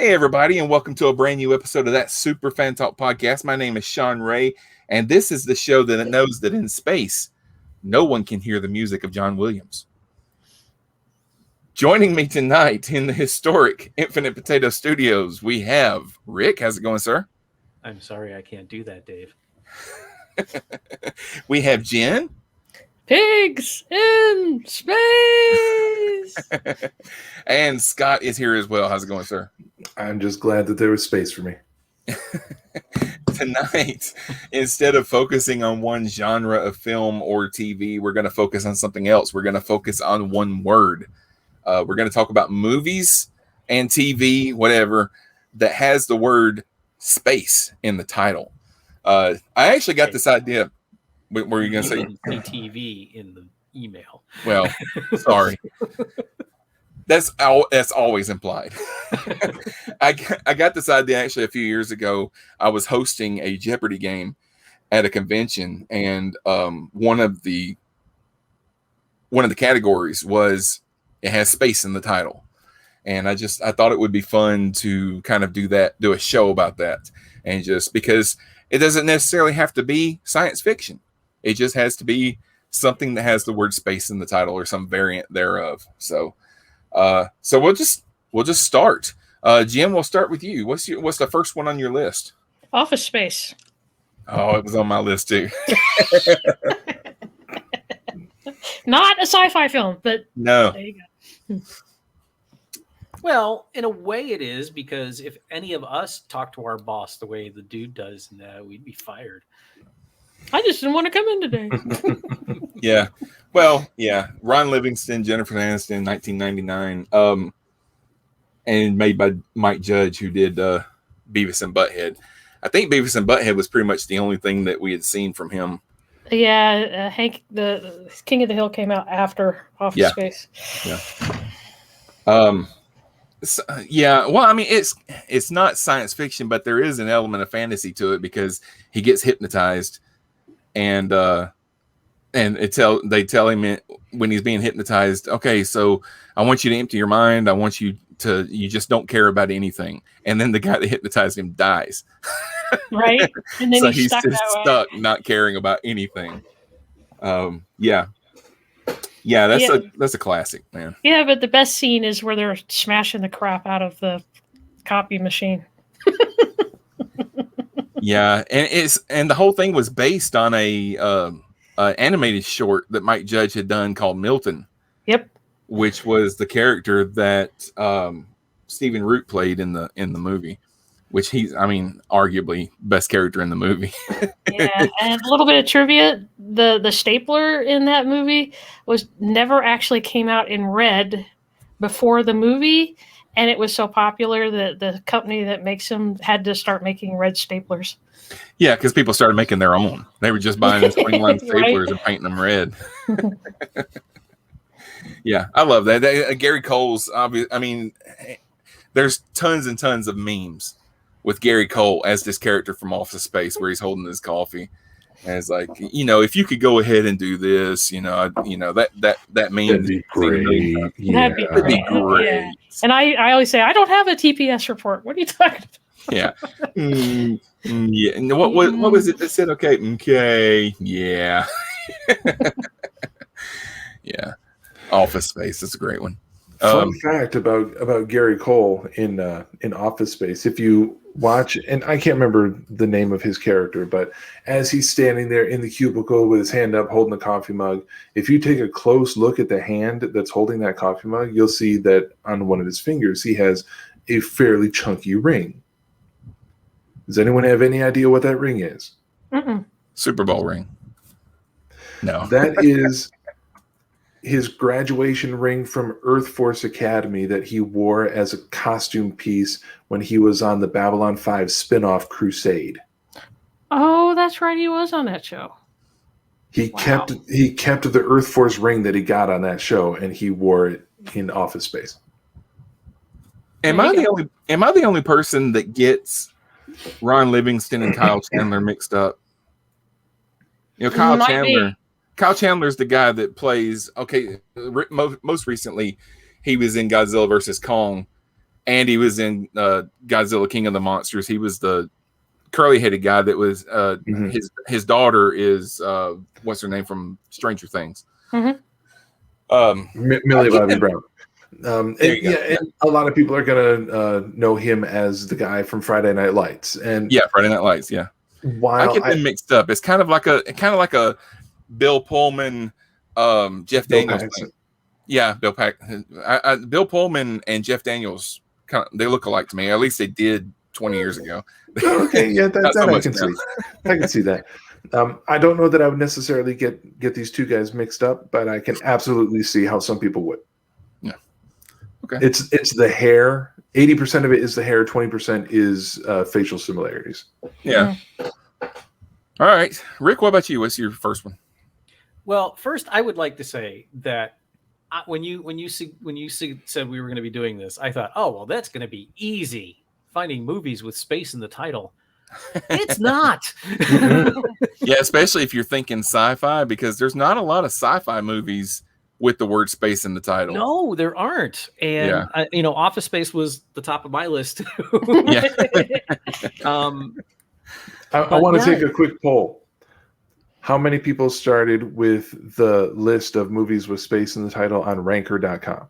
Hey, everybody, and welcome to a brand new episode of that Super Fan Talk podcast. My name is Sean Ray, and this is the show that knows that in space, no one can hear the music of John Williams. Joining me tonight in the historic Infinite Potato Studios, we have Rick. How's it going, sir? I'm sorry I can't do that, Dave. We have Jen. Pigs in space. And Scott is here as well. How's it going, sir? I'm just glad that there was space for me. Tonight, instead of focusing on one genre of film or TV, we're going to focus on something else. We're going to focus on one word. We're going to talk about movies and TV, whatever, that has the word space in the title. I actually got this idea. What were you going to say? TV in the email. Well, sorry. That's always implied. I got this idea actually a few years ago. I was hosting a Jeopardy game at a convention, and one of the categories was it has space in the title, and I thought it would be fun to kind of do a show about that, and just because it doesn't necessarily have to be science fiction. It just has to be something that has the word space in the title or some variant thereof. So we'll just start. Jim, we'll start with you. What's the first one on your list? Office Space. Oh, it was on my list too. Not a sci-fi film, but No. there you go. Well, in a way it is, because if any of us talk to our boss the way the dude does, we'd be fired. I just didn't want to come in today. Yeah. Well, yeah. Ron Livingston, Jennifer Aniston, 1999. And made by Mike Judge, who did Beavis and Butthead. I think Beavis and Butthead was pretty much the only thing that we had seen from him. Yeah, Hank, the King of the Hill came out after Office Space. Yeah. Well, I mean, it's not science fiction, but there is an element of fantasy to it because he gets hypnotized, and they tell him when he's being hypnotized, okay, so I want you to empty your mind. I want you just don't care about anything. And then the guy that hypnotized him dies. Right. And then so he's stuck not caring about anything. That's a classic, man. Yeah, but the best scene is where they're smashing the crap out of the copy machine. Yeah, and the whole thing was based on a animated short that Mike Judge had done called Milton. Yep. Which was the character that Stephen Root played in the movie, which he's, I mean, arguably best character in the movie. Yeah, and a little bit of trivia: the stapler in that movie never actually came out in red before the movie, and it was so popular that the company that makes them had to start making red staplers. Yeah, because people started making their own. They were just buying the swing line staplers Right? and painting them red. Yeah, I love that. Gary Cole's obvious. I mean, there's tons and tons of memes with Gary Cole as this character from Office Space, where he's holding his coffee, and it's like, if you could go ahead and do this, that meme. That'd be great. That'd be great. Yeah. And I always say I don't have a TPS report. What are you talking about? Yeah. Yeah. And what was it that said? Okay. Yeah. Yeah. Office Space. That's a great one. Fun fact about Gary Cole in Office Space. If you watch, and I can't remember the name of his character, but as he's standing there in the cubicle with his hand up holding the coffee mug, if you take a close look at the hand that's holding that coffee mug, you'll see that on one of his fingers he has a fairly chunky ring. Does anyone have any idea what that ring is? Mm-mm. Super Bowl ring. No. That is his graduation ring from Earth Force Academy that he wore as a costume piece when he was on the Babylon 5 spin-off Crusade. Oh, that's right. He was on that show. He kept the Earth Force ring that he got on that show, and he wore it in Office Space. Am I the only person that gets Ron Livingston and Kyle Chandler mixed up? Kyle Chandler's the guy that plays. Okay, most recently, he was in Godzilla vs. Kong, Andy was in Godzilla King of the Monsters. He was the curly-headed guy that was his daughter is what's her name from Stranger Things. Millie Bobby Brown. And and a lot of people are gonna know him as the guy from Friday Night Lights. And Friday Night Lights. Yeah, while I get them mixed up. It's kind of like a Bill Pullman, Jeff Bill Daniels Paxton. thing. Yeah, Bill Pullman and Jeff Daniels they look alike to me. At least they did 20 years ago. Okay, yeah, Not that so I much can now. see. I can see that. I don't know that I would necessarily get these two guys mixed up, but I can absolutely see how some people would. Yeah. Okay. It's the hair. 80% of it is the hair. 20% is facial similarities. Yeah. All right, Rick. What about you? What's your first one? Well, first, I would like to say that when you said we were going to be doing this, I thought, oh well, that's going to be easy. Finding movies with space in the title. It's not. Yeah, especially if you're thinking sci-fi, because there's not a lot of sci-fi movies with the word space in the title. No, there aren't. And Office Space was the top of my list. Yeah. I want to take a quick poll. How many people started with the list of movies with space in the title on ranker.com?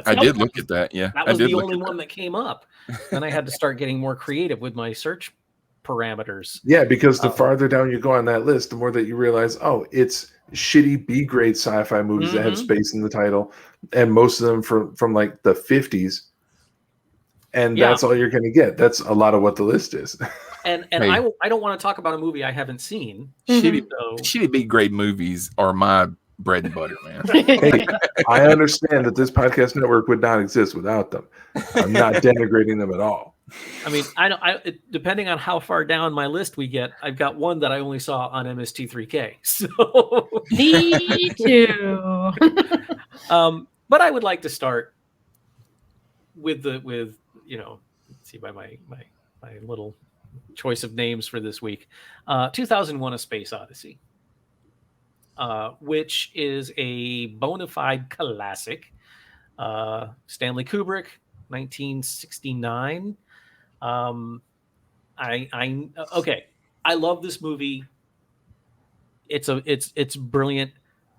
I did look at that. Yeah. That was the only one that came up. Then I had to start getting more creative with my search parameters. Yeah, because the farther down you go on that list, the more that you realize, oh, it's shitty B-grade sci-fi movies that have space in the title, and most of them from like the 50s. And that's all you're going to get. That's a lot of what the list is. And I don't want to talk about a movie I haven't seen. Shitty B-grade movies are my bread and butter, man. Hey, I understand that this podcast network would not exist without them. I'm not denigrating them at all. I mean, depending on how far down my list we get, I've got one that I only saw on MST3K. So me too. But I would like to start with let's see by my little choice of names for this week. 2001: A Space Odyssey. Which is a bona fide classic. Stanley Kubrick, 1969. I love this movie. It's brilliant,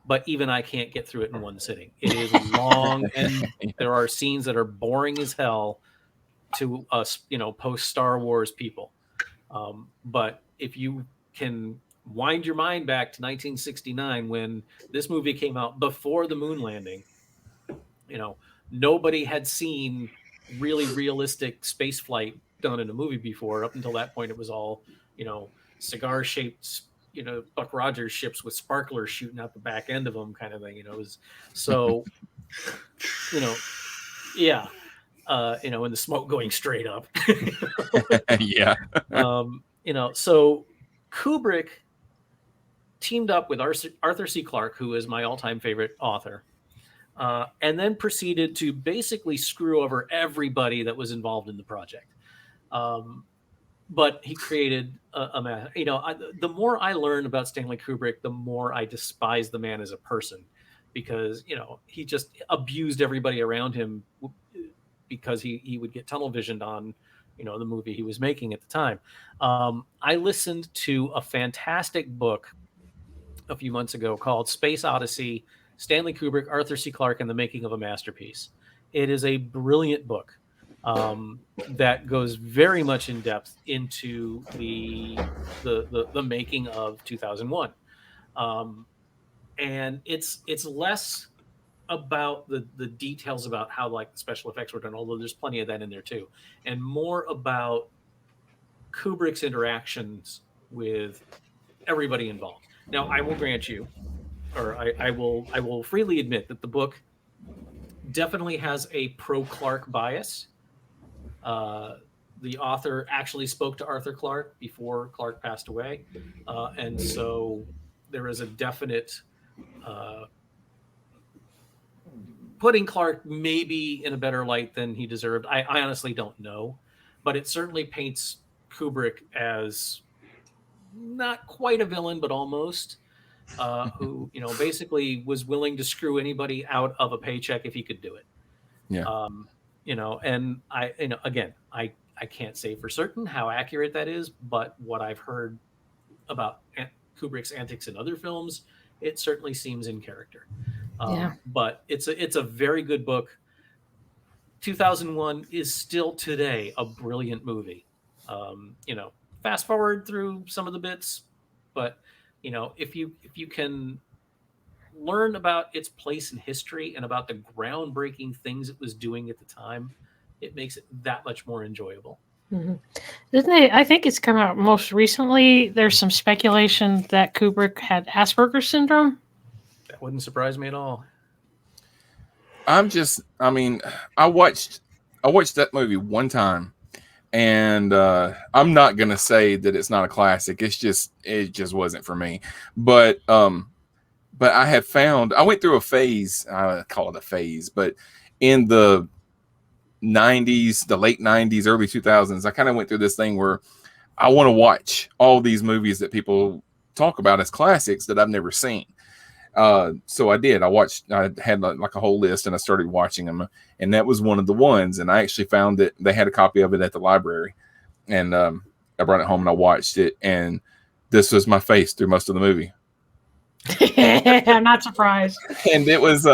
but even I can't get through it in one sitting. It is long, and there are scenes that are boring as hell to us, post Star Wars people. But if you can wind your mind back to 1969 when this movie came out before the moon landing, nobody had seen really realistic space flight done in a movie before. Up until that point, it was all, cigar shaped, Buck Rogers ships with sparklers shooting out the back end of them kind of thing. It was so, yeah. And the smoke going straight up. Yeah. So Kubrick teamed up with Arthur C. Clarke, who is my all-time favorite author, and then proceeded to basically screw over everybody that was involved in the project. But he created the more I learn about Stanley Kubrick, the more I despise the man as a person, because he just abused everybody around him because he would get tunnel visioned on the movie he was making at the time. I listened to a fantastic book a few months ago called Space Odyssey, Stanley Kubrick, Arthur C. Clarke, and the Making of a Masterpiece. It is a brilliant book that goes very much in depth into the making of 2001. And it's less about the details about how the special effects were done, although there's plenty of that in there too, and more about Kubrick's interactions with everybody involved. Now, I will grant you, or I will freely admit that the book definitely has a pro-Clarke bias. The author actually spoke to Arthur Clarke before Clarke passed away, and so there is a definite putting Clarke maybe in a better light than he deserved. I honestly don't know, but it certainly paints Kubrick as not quite a villain, but almost, who basically was willing to screw anybody out of a paycheck if he could do it. Yeah. And again, I can't say for certain how accurate that is, but what I've heard about Kubrick's antics in other films, it certainly seems in character. Yeah. But it's a very good book. 2001 is still today a brilliant movie. Fast forward through some of the bits, but if you can learn about its place in history and about the groundbreaking things it was doing at the time, it makes it that much more enjoyable. Mm-hmm. I think it's come out most recently. There's some speculation that Kubrick had Asperger's syndrome. That wouldn't surprise me at all. I watched that movie one time, and I'm not gonna say that it's not a classic. It just wasn't for me. But I have found, I went through a phase, I call it a phase, but in the 90s, the late 90s, early 2000s, I kind of went through this thing where I want to watch all these movies that people talk about as classics that I've never seen. So I did. I had like a whole list, and I started watching them, and that was one of the ones. And I actually found that they had a copy of it at the library, and I brought it home and I watched it, and this was my face through most of the movie. I'm not surprised. And it was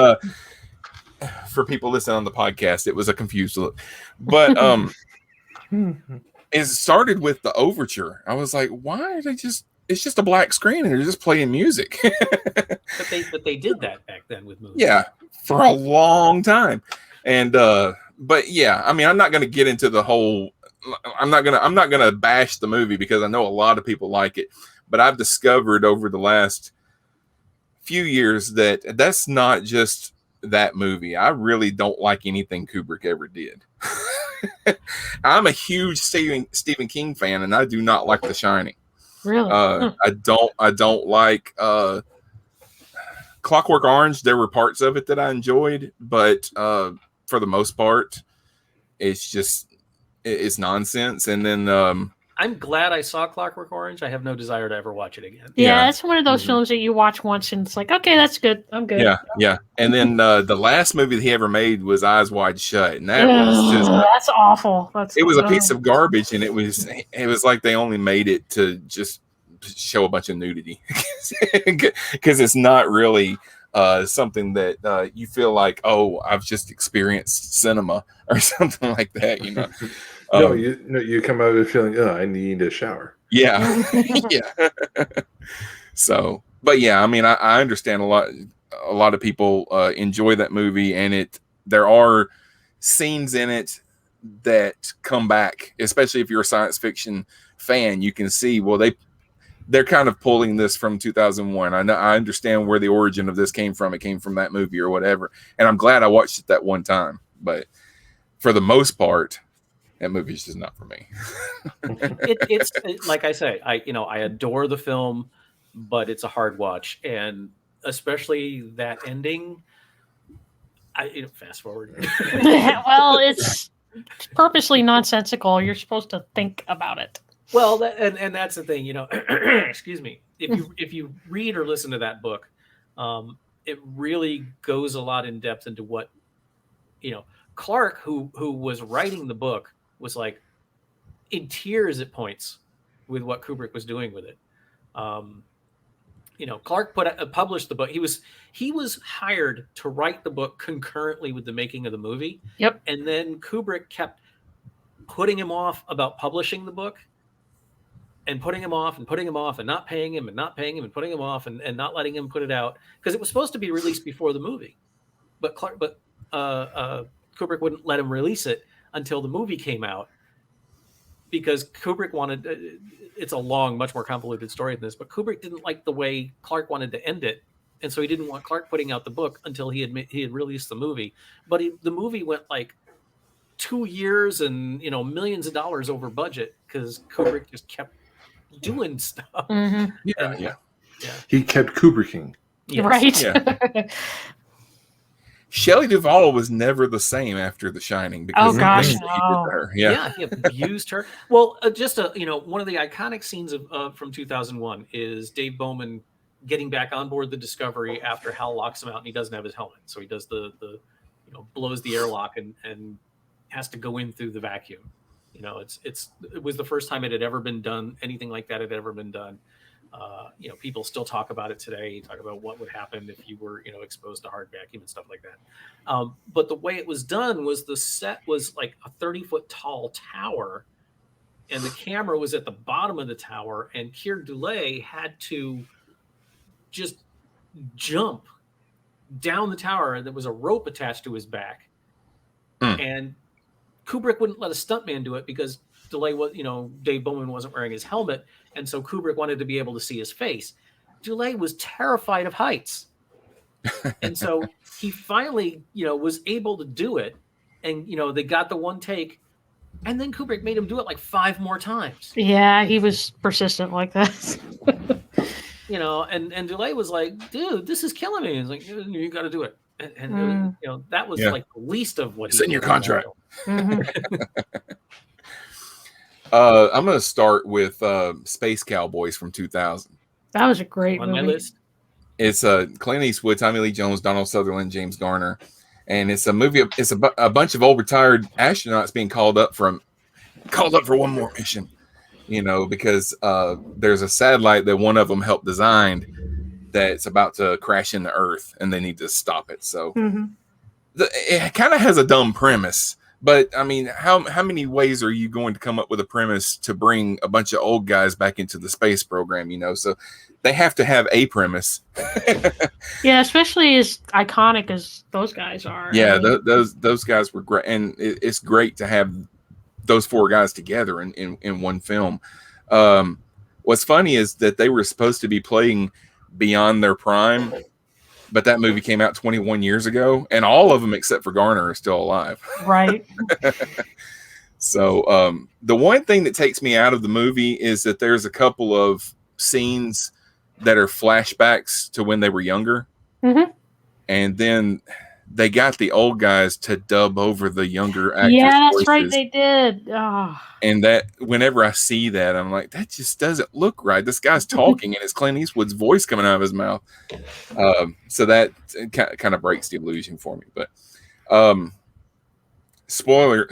for people listening on the podcast, it was a confused look. But it started with the overture. I was like, why are they just, it's just a black screen and they're just playing music. but they did that back then with movies. Yeah, for a long time. And but yeah, I mean, I'm not going to get into the whole, I'm not going to bash the movie because I know a lot of people like it, but I've discovered over the last few years that that's not just that movie. I really don't like anything Kubrick ever did. I'm a huge Stephen King fan, and I do not like The Shining. Really? I don't like Clockwork Orange. There were parts of it that I enjoyed, but for the most part, it's nonsense. And then I'm glad I saw Clockwork Orange. I have no desire to ever watch it again. Yeah, it's one of those films that you watch once and it's like, okay, that's good. I'm good. Yeah. And then the last movie that he ever made was Eyes Wide Shut, and that was just that's awful. It was a piece of garbage, and it was like they only made it to just show a bunch of nudity because it's not really something that you feel like, oh, I've just experienced cinema or something like that, you know. You come out of it feeling, I need a shower. Yeah. Yeah. So, but yeah, I mean, I understand a lot of people enjoy that movie, and there are scenes in it that come back, especially if you're a science fiction fan. You can see, well, they're kind of pulling this from 2001. I understand where the origin of this came from. It came from that movie or whatever, and I'm glad I watched it that one time. But for the most part, that movie's just not for me. It's like I say, I adore the film, but it's a hard watch, and especially that ending. Fast forward. Well, it's purposely nonsensical. You're supposed to think about it. Well, and that's the thing, excuse me. If you read or listen to that book, it really goes a lot in depth into what, Clark, who was writing the book, was like in tears at points with what Kubrick was doing with it. Clark published the book. He was hired to write the book concurrently with the making of the movie. Yep. And then Kubrick kept putting him off about publishing the book, and putting him off and putting him off and not paying him and not paying him and putting him off and not letting him put it out because it was supposed to be released before the movie. But Kubrick wouldn't let him release it until the movie came out because Kubrick wanted, it's a long, much more convoluted story than this, but Kubrick didn't like the way Clark wanted to end it. And so he didn't want Clark putting out the book until he had released the movie. But the movie went like 2 years and, millions of dollars over budget because Kubrick just kept doing stuff. Mm-hmm. Yeah. He kept Kubricking. Yes. Right. Yeah. Shelley Duvall was never the same after The Shining because Oh gosh, he did to her. Yeah. He abused her. Well, one of the iconic scenes from 2001 is Dave Bowman getting back on board the Discovery after Hal locks him out and he doesn't have his helmet. So he does the blows the airlock and has to go in through the vacuum. You know, it was the first time it had ever been done. Anything like that had ever been done. You know, people still talk about it today. Talk about what would happen if you were, you know, exposed to hard vacuum and stuff like that. But the way it was done was the set was like a 30-foot tall tower, and the camera was at the bottom of the tower, and Keir Dullea had to just jump down the tower, and there was a rope attached to his back. And Kubrick wouldn't let a stuntman do it because Dullea was, you know, Dave Bowman wasn't wearing his helmet, and so Kubrick wanted to be able to see his face. Dullea was terrified of heights, and so he finally, you know, was able to do it, and you know, they got the one take, and then Kubrick made him do it like 5 more times. Yeah, he was persistent like that. You know, and Dullea was like, "Dude, this is killing me." He's like, "You got to do it." And you know, that was like the least of what it's in your contract. Mm-hmm. I'm going to start with Space Cowboys from 2000. That was a great on movie. my list. It's Clint Eastwood, Tommy Lee Jones, Donald Sutherland, James Garner, and it's a movie. It's a bunch of old retired astronauts being called up for one more mission. You know, because there's a satellite that one of them helped design that's about to crash into Earth, and they need to stop it. So it kind of has a dumb premise. But I mean, how many ways are you going to come up with a premise to bring a bunch of old guys back into the space program? You know, so they have to have a premise. Yeah, especially as iconic as those guys are. Yeah, I mean, those guys were great, and it's great to have those 4 guys together in one film. What's funny is that they were supposed to be playing beyond their prime, but that movie came out 21 years ago, and all of them except for Garner are still alive. right. So the one thing that takes me out of the movie is that there's a couple of scenes that are flashbacks to when they were younger. Mm-hmm. And then they got the old guys to dub over the younger actors' Yeah, that's voices. right. They did. Oh. And that whenever I see that, I'm like, that just doesn't look right. This guy's talking and it's Clint Eastwood's voice coming out of his mouth. So that kind of breaks the illusion for me. But spoiler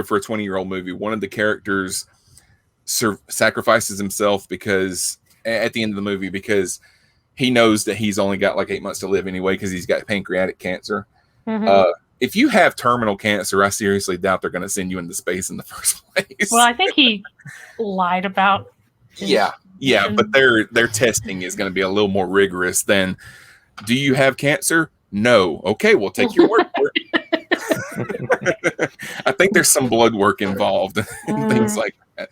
for a 20-year-old movie. One of the characters sacrifices himself because at the end of the movie, because he knows that he's only got like 8 months to live anyway, because he's got pancreatic cancer. Mm-hmm. If you have terminal cancer, I seriously doubt they're going to send you into space in the first place. Well, I think he lied about. Yeah, but their testing is going to be a little more rigorous than, do you have cancer? No. Okay, we'll take your word for it. I think there's some blood work involved and things like that.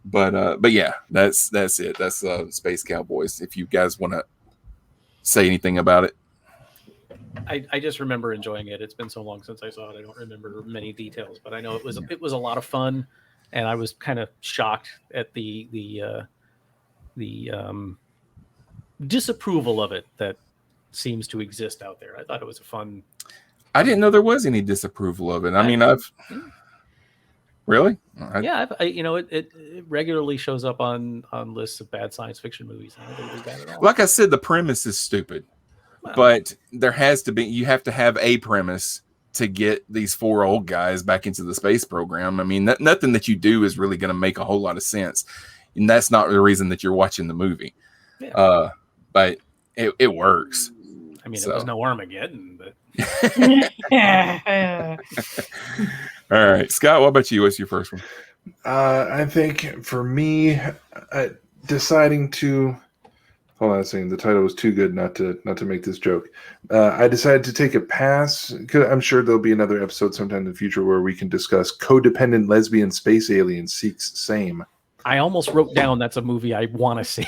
But yeah, that's it. That's Space Cowboys. If you guys want to say anything about it. I just remember enjoying it. It's been so long since I saw it. I don't remember many details, but I know it was a lot of fun, and I was kind of shocked at the disapproval of it that seems to exist out there. I thought it was a fun. I didn't know there was any disapproval of it. I mean, really? It regularly shows up on lists of bad science fiction movies. I don't think it was bad at all. Like I said, the premise is stupid. Well, but you have to have a premise to get these 4 old guys back into the space program. I mean, nothing that you do is really going to make a whole lot of sense. And that's not the reason that you're watching the movie. Yeah. But it works. I mean, it was no Armageddon, but. All right. Scott, what about you? What's your first one? I think for me, deciding to... Hold on a second. The title was too good not to make this joke. I decided to take a pass. I'm sure there'll be another episode sometime in the future where we can discuss Codependent Lesbian Space Alien Seeks Same. I almost wrote down that's a movie I want to see.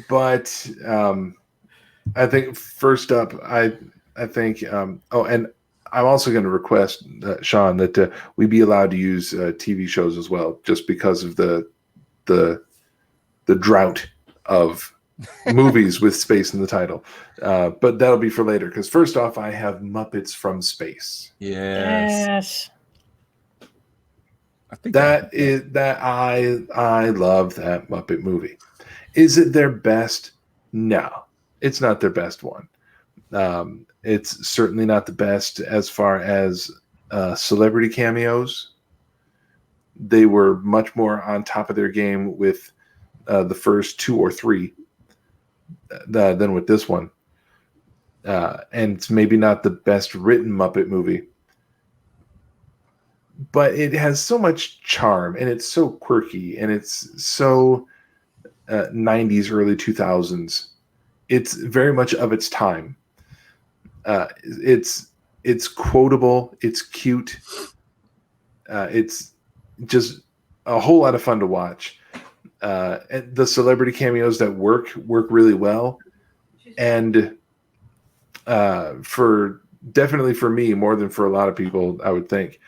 But I think first up, I think. And I'm also going to request, Sean, that we be allowed to use TV shows as well, just because of the drought of movies with space in the title. But that'll be for later, because first off, I have Muppets from Space. Yes. I think I love that Muppet movie. Is it their best? No, it's not their best one. It's certainly not the best as far as celebrity cameos. They were much more on top of their game with the first 2 or 3 than with this one. And it's maybe not the best written Muppet movie, but it has so much charm, and it's so quirky, and it's so 90s, early 2000s. It's very much of its time. It's quotable. It's cute. It's just a whole lot of fun to watch. And the celebrity cameos that work really well. And definitely for me, more than for a lot of people, I would think,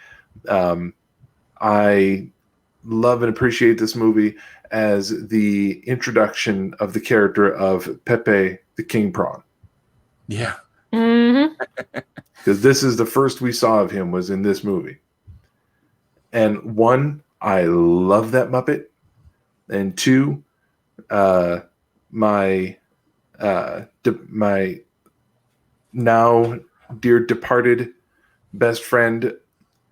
I love and appreciate this movie as the introduction of the character of Pepe the King Prawn. Yeah. Because this is the first we saw of him was in this movie. And 1, I love that Muppet. And 2, my now dear departed best friend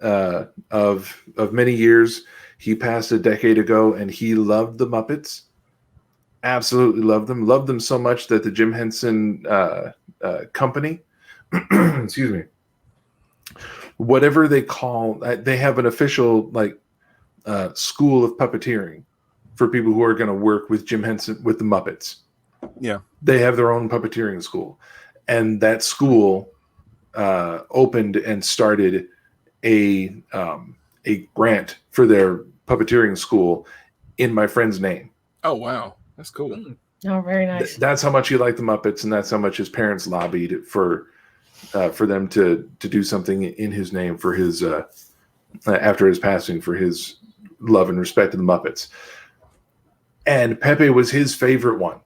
of many years, he passed a decade ago, and he loved the Muppets. Absolutely loved them so much that the Jim Henson company, excuse me, whatever they call, they have an official school of puppeteering for people who are going to work with Jim Henson with the Muppets. Yeah, they have their own puppeteering school, and that school opened and started a grant for their puppeteering school in my friend's name. Oh wow, that's cool. Oh, very nice. That's how much he liked the Muppets, and that's how much his parents lobbied for them to do something in his name for his after his passing, for his love and respect of the Muppets. And Pepe was his favorite one,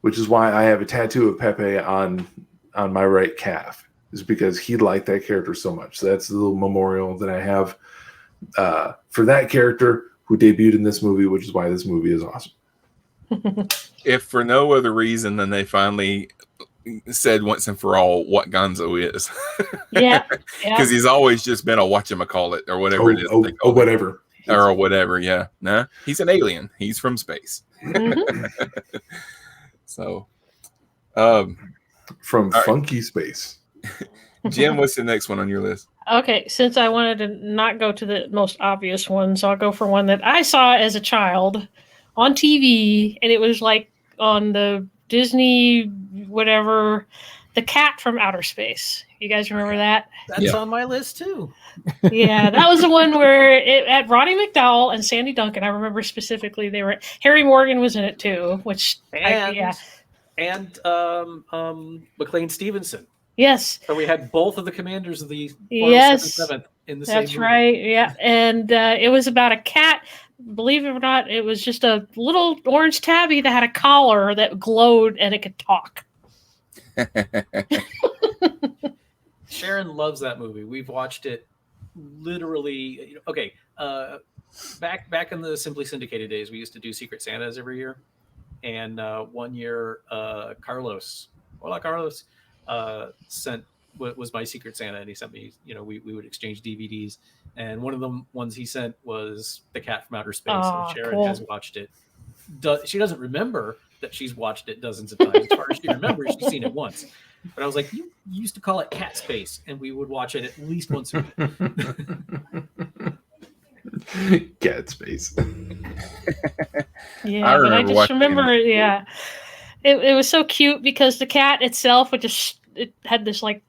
which is why I have a tattoo of Pepe on my right calf, is because he liked that character so much. So that's the little memorial that I have for that character who debuted in this movie, which is why this movie is awesome. If for no other reason than they finally said once and for all what Gonzo is. Yeah. Because he's always just been a whatchamacallit or whatever it is. Whatever. Or whatever, yeah. Nah, he's an alien. He's from space. So, from right. funky space. Jim, what's the next one on your list? Okay, since I wanted to not go to the most obvious ones, I'll go for one that I saw as a child on TV, and it was like on the Disney whatever, The Cat from Outer Space. You guys remember that? That's on my list too. Yeah, that was the one where it had Roddy McDowell and Sandy Duncan. I remember specifically Harry Morgan was in it too, which and McLean Stevenson. Yes. So we had both of the commanders of the 407th in the same movie. That's right. Yeah, and it was about a cat. Believe it or not, it was just a little orange tabby that had a collar that glowed and it could talk. Sharon loves that movie. We've watched it literally. Okay, back in the Simply Syndicated days, we used to do Secret Santas every year, and one year, Carlos, hola Carlos, was my Secret Santa, and he sent me. We would exchange DVDs, and one of the ones he sent was The Cat from Outer Space. And Sharon has watched it. She doesn't remember that she's watched it dozens of times. As far as she remembers, she's seen it once. But I was like, you used to call it Cat Space, and we would watch it at least once a week. Cat Space. Yeah, but I just remember, it was so cute because the cat itself it had this like,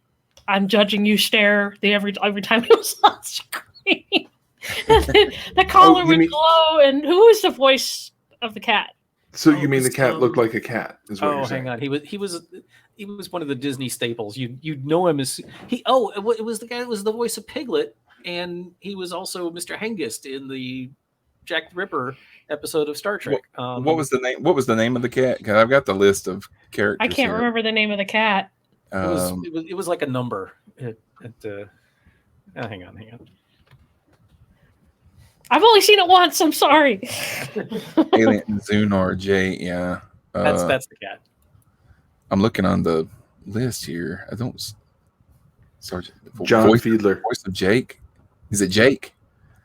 I'm judging you stare every time it was on screen. The collar would glow, and who was the voice of the cat? So you mean the cat looked like a cat? Is what you're saying. Hang on. He was one of the Disney staples. You'd know him as it was the guy that was the voice of Piglet, and he was also Mr. Hengist in the Jack the Ripper episode of Star Trek. What was the name? What was the name of the cat? Because I've got the list of characters. I can't remember the name of the cat. It was like a number. Hang on. I've only seen it once. I'm sorry. Alien Zunar J. Yeah, that's the cat. I'm looking on the list here. I don't. Sergeant John voice, Fiedler. voice of Jake. Is it Jake?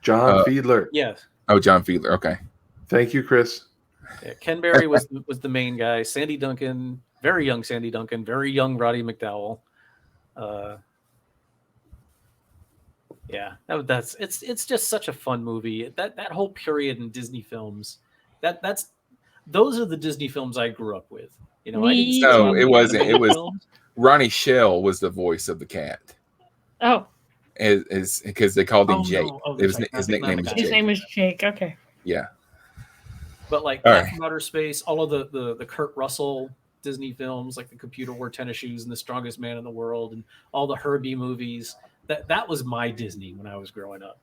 John Fiedler. Yes. Oh, John Fiedler. Okay. Thank you, Chris. Yeah, Ken Berry was the main guy. Sandy Duncan, very young Sandy Duncan, very young Roddy McDowell. Yeah, it's just such a fun movie. That whole period in Disney films, those are the Disney films I grew up with. You know, I didn't see a lot No, of it the wasn't. It animated was films. Ronnie Shell was the voice of the cat. Oh, Is because they called him Oh, Jake. no. Oh, It was, sorry. his Not nickname the was guy. his Jake. name was Jake. Okay. Yeah. But like All Cat right. from Outer Space, all of the Kurt Russell Disney films, like The Computer Wore Tennis Shoes and The Strongest Man in the World, and all the Herbie movies. That was my Disney when I was growing up.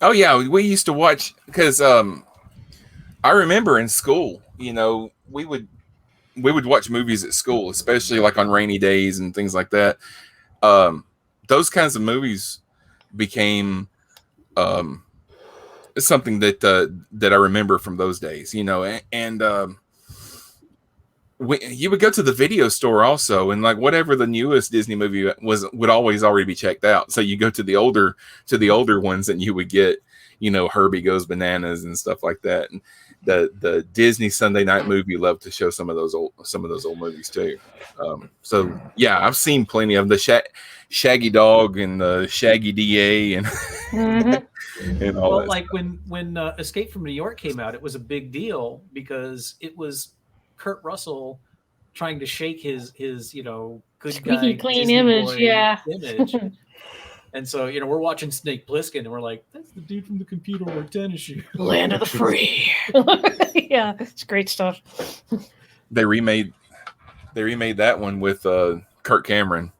Oh yeah, we used to watch because I remember in school, you know, we would watch movies at school, especially like on rainy days and things like that. Those kinds of movies became something that I remember from those days, you know, and you would go to the video store also, and like whatever the newest Disney movie was would always already be checked out. So you go to the older ones, and you would get, you know, Herbie Goes Bananas and stuff like that. And the Disney Sunday night movie loved to show some of those old movies too. So yeah, I've seen plenty of the Shaggy Dog and the Shaggy DA and and all Well, that. like when Escape from New York came out, it was a big deal because it was Kurt Russell trying to shake his you know, good Squeaky guy clean Disney image, boy yeah. image. And so, you know, we're watching Snake Plissken and we're like, that's the dude from The Computer Wore Tennis Shoes. Land of the free. Yeah, it's great stuff. They remade that one with Kirk Cameron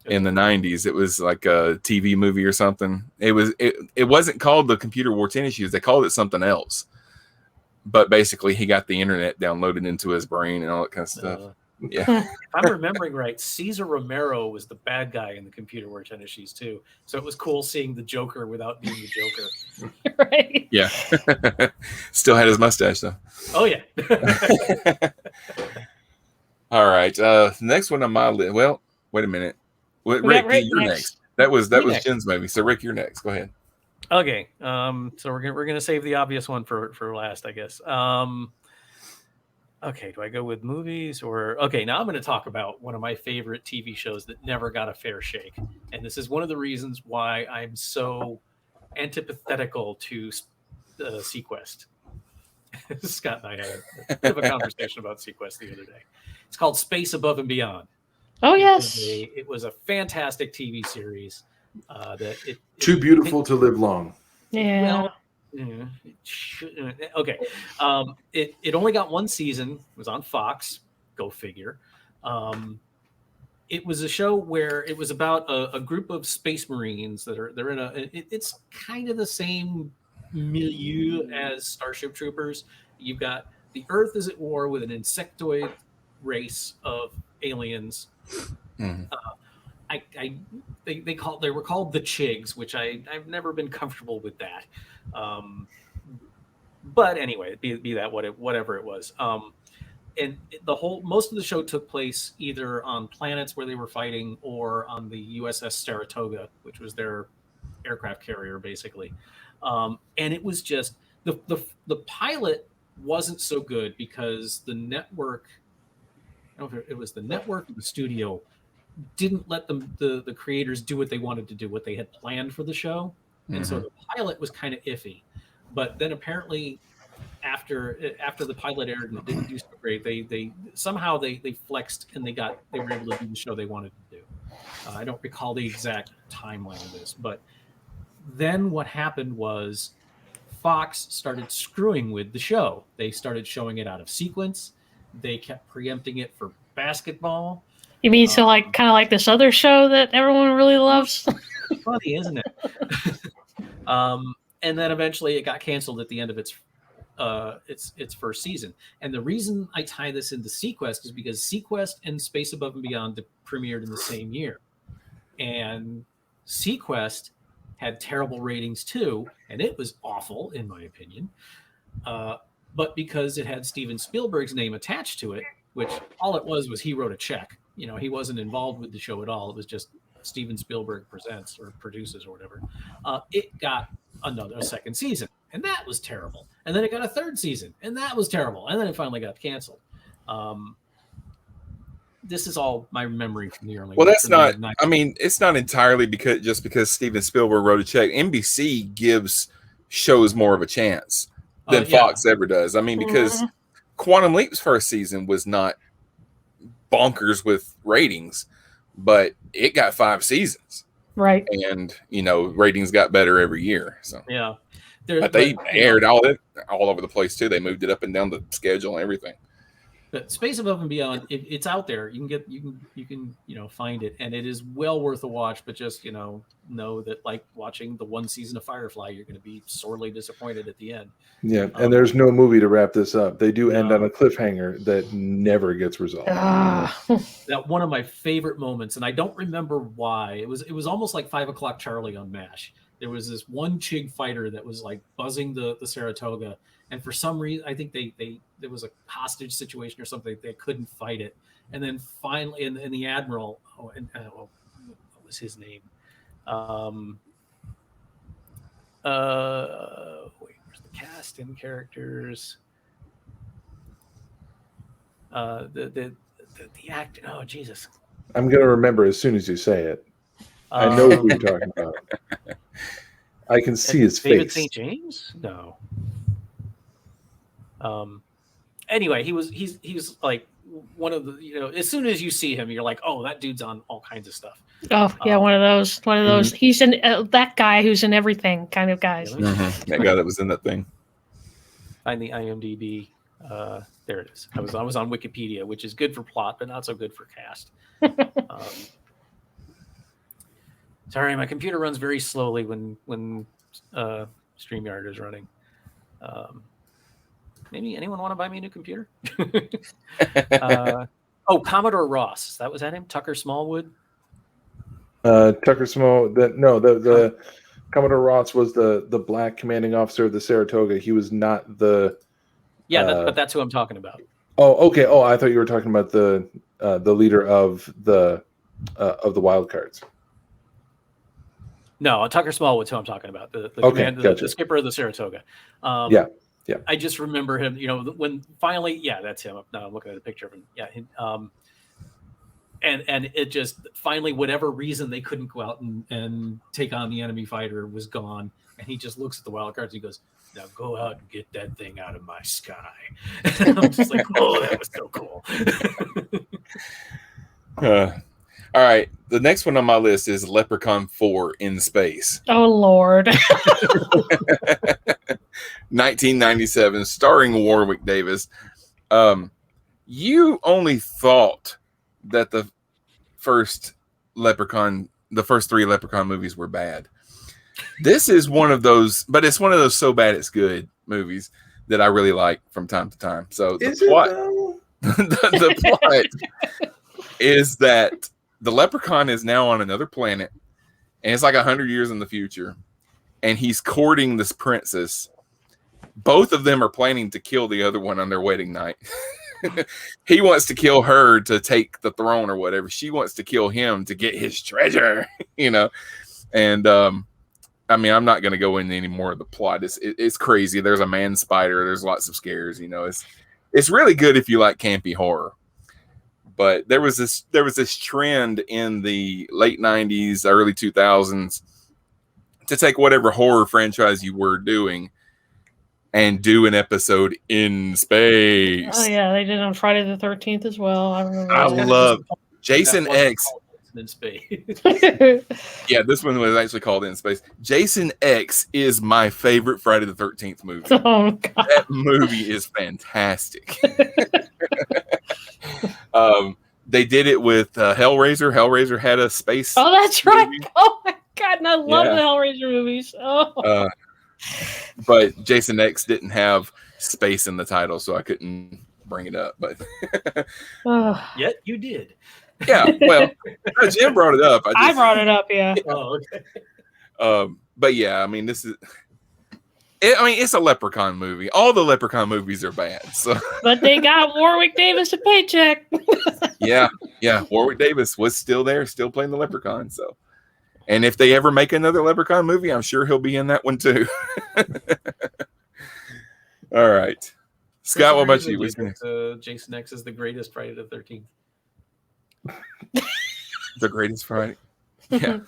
in the 90s. It was like a TV movie or something. It wasn't called The Computer Wore Tennis Shoes. They called it something else. But basically, he got the internet downloaded into his brain and all that kind of stuff. Yeah. If I'm remembering right, Cesar Romero was the bad guy in The Computer Wore Tennis Shoes too. So it was cool seeing the Joker without being the Joker. Right. Yeah. Still had his mustache though. Oh yeah. All right. The next one on my list. Well, wait a minute. Rick, Rick you're next. next. That was Me next. Jen's movie. So Rick, you're next. Go ahead. Okay. So we're gonna save the obvious one for last, I guess. Okay, do I go with movies or okay? Now I'm going to talk about one of my favorite TV shows that never got a fair shake, and this is one of the reasons why I'm so antithetical to Sequest. Scott and I had a bit of a conversation about Sequest the other day. It's called Space Above and Beyond. Oh yes. It was a fantastic TV series. Too beautiful to live long. Yeah. Well, okay. It only got one season. It was on Fox. Go figure. It was a show where it was about a group of space marines they're in it's kind of the same milieu as Starship Troopers. You've got the Earth is at war with an insectoid race of aliens. Mm-hmm. They were called the Chigs, which I've never been comfortable with that. But anyway, be that whatever it was. And most of the show took place either on planets where they were fighting or on the USS Saratoga, which was their aircraft carrier, basically. And it was just the pilot wasn't so good because the network, I don't know if it was the network or the studio, didn't let the creators do what they wanted to do, what they had planned for the show. And so the pilot was kind of iffy. But then apparently after the pilot aired and it didn't do so great, they somehow they flexed and they were able to do the show they wanted to do. I don't recall the exact timeline of this, but then what happened was Fox started screwing with the show. They started showing it out of sequence. They kept preempting it for basketball. You mean so like kind of like this other show that everyone really loves? Funny, isn't it? And then eventually it got canceled at the end of its first season. And the reason I tie this into Sequest is because Sequest and Space Above and Beyond premiered in the same year. And Sequest had terrible ratings too, and it was awful in my opinion. But because it had Steven Spielberg's name attached to it, which all it was he wrote a check. You know, he wasn't involved with the show at all. It was just Steven Spielberg presents or produces or whatever. It got a second season, and that was terrible. And then it got a third season, and that was terrible. And then it finally got canceled. This is all my memory from the early. Well, that's not. I mean, it's not entirely because Steven Spielberg wrote a check. NBC gives shows more of a chance than Fox ever does. I mean, because Quantum Leap's first season was not bonkers with ratings, but it got 5 seasons, right? And ratings got better every year. So yeah, but they aired all over the place too. They moved it up and down the schedule and everything. But Space Above and Beyond, it's out there. You can find it, and it is well worth a watch. But just know that, like watching the one season of Firefly, you're going to be sorely disappointed at the end. Yeah, and there's no movie to wrap this up. They do end on a cliffhanger that never gets resolved. That one of my favorite moments, and I don't remember why. It was almost like 5 O'Clock Charlie on MASH. There was this one Chig fighter that was like buzzing the Saratoga. And for some reason, I think there was a hostage situation or something. They couldn't fight it. And then finally, and the Admiral, what was his name? Wait, where's the cast and characters? The actor. Oh, Jesus. I'm going to remember as soon as you say it. I know who you're talking about. I can see his David face. St. James? No. Anyway, he's like one of the, as soon as you see him, you're like, oh, that dude's on all kinds of stuff. Oh yeah, one of those. Mm-hmm. He's in that guy who's in everything kind of guys. Mm-hmm. That guy that was in that thing. Find the IMDb. There it is. I was on Wikipedia, which is good for plot, but not so good for cast. Sorry, my computer runs very slowly when StreamYard is running. Maybe anyone want to buy me a new computer? Commodore Ross. That was that him? Tucker Smallwood? Tucker Small. The Commodore Ross was the black commanding officer of the Saratoga. He was not the. Yeah, but that's who I'm talking about. Oh, okay. Oh, I thought you were talking about the leader of the Wildcards. No, Tucker Smallwood's who I'm talking about. The skipper of the Saratoga. Yeah. I just remember him, when finally, that's him. Now I'm looking at a picture of him. Yeah. And it just finally, whatever reason they couldn't go out and take on the enemy fighter was gone. And he just looks at the wild cards. And he goes, now go out and get that thing out of my sky. And I'm just like, oh, that was so cool. All right. The next one on my list is Leprechaun 4 in Space. Oh, Lord. 1997, starring Warwick Davis. You only thought that the first 3 Leprechaun movies were bad. This is one of those, but it's one of those so bad it's good movies that I really like from time to time. So the plot is that the leprechaun is now on another planet, and it's like 100 years in the future, and he's courting this princess. Both of them are planning to kill the other one on their wedding night. He wants to kill her to take the throne or whatever. She wants to kill him to get his treasure, And I mean, I'm not going to go into any more of the plot. It's crazy. There's a man spider. There's lots of scares. It's really good if you like campy horror. But there was this trend in the late 90s, early 2000s to take whatever horror franchise you were doing and do an episode in space. Oh yeah, they did on Friday the 13th as well. I remember. I love Jason X. In space. Yeah, this one was actually called In Space. Jason X is my favorite Friday the 13th movie. Oh God. That movie is fantastic. They did it with Hellraiser. Hellraiser had a space. Oh, that's right. movie. Oh my God, and I love the Hellraiser movies. Oh. But Jason X didn't have space in the title, so I couldn't bring it up. But yet you did. Yeah, well, Jim brought it up. I brought it up, yeah. Oh, okay. But yeah, I mean, this is I mean, it's a Leprechaun movie. All the Leprechaun movies are bad. So But they got Warwick Davis a paycheck. yeah. Warwick Davis was still there, still playing the Leprechaun. So, and if they ever make another Leprechaun movie, I'm sure he'll be in that one too. All right, Scott, what about you? What's your next? Jason X is the greatest Friday the 13th. The greatest Friday. Yeah.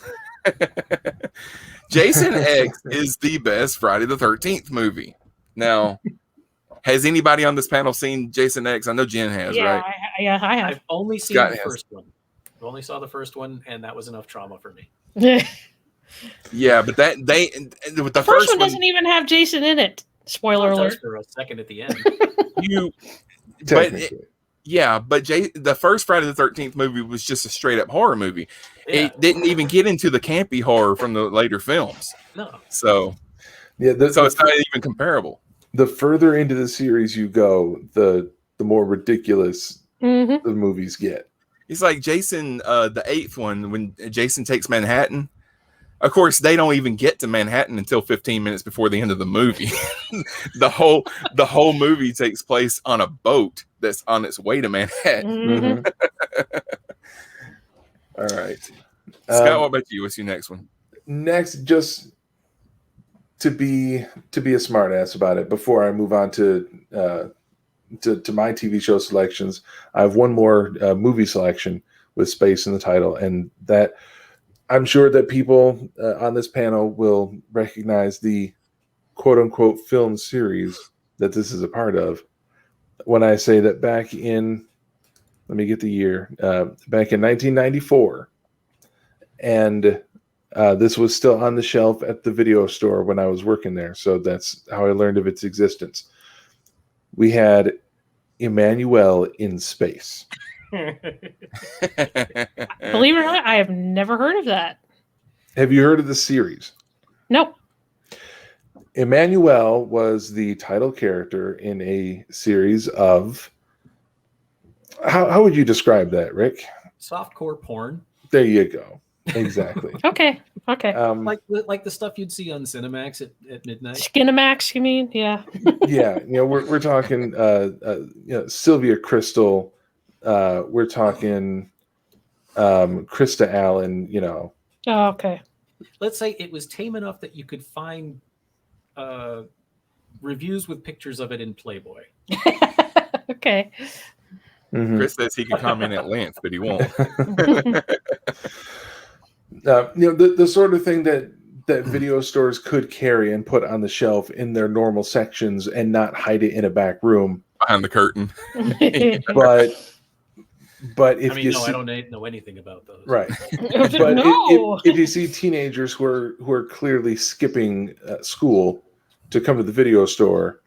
Jason X is the best Friday the 13th movie. Now, has anybody on this panel seen Jason X? I know Jen has, right? I have. I've only seen Scott the has. first one. I only saw the first one, and that was enough trauma for me. Yeah, but the The first one doesn't even have Jason in it. Spoiler It does alert. for a second at the end. Technically. But the first Friday the 13th movie was just a straight up horror movie. Yeah. It didn't even get into the campy horror from the later films. No. So Yeah, so it's not even comparable. the further into the series you go, the more ridiculous Mhm. the movies get. It's like Jason, the 8th one, when Jason takes Manhattan. Of course, they don't even get to Manhattan until 15 minutes before the end of the movie. the whole movie takes place on a boat that's on its way to Manhattan. Mhm. All right, Scott, what about you? What's your next one? Next, just to be a smartass about it, before I move on to my TV show selections, I have one more movie selection with space in the title, and that I'm sure that people on this panel will recognize the quote unquote film series that this is a part of. When I say that back in, let me get the year, back in 1994, and this was still on the shelf at the video store when I was working there. So that's how I learned of its existence. We had Emmanuel in Space. Believe it or not, I have never heard of that. Have you heard of the series? Nope. Emmanuel was the title character in a series of, how would you describe that, Rick? Softcore porn. There you go. Exactly. Okay. Like the stuff you'd see on Cinemax at midnight. Skinamax, you mean? Yeah. Yeah, we're talking Sylvia Crystal, we're talking Krista Allen, Oh, okay. Let's say it was tame enough that you could find reviews with pictures of it in Playboy. Okay. Mhm. Chris says he can comment at length, but he won't. The sort of thing that video stores could carry and put on the shelf in their normal sections and not hide it in a back room. Behind the curtain. But if I mean, you no, see, I don't know anything about those. right, but No. if you see teenagers who are clearly skipping school to come to the video store,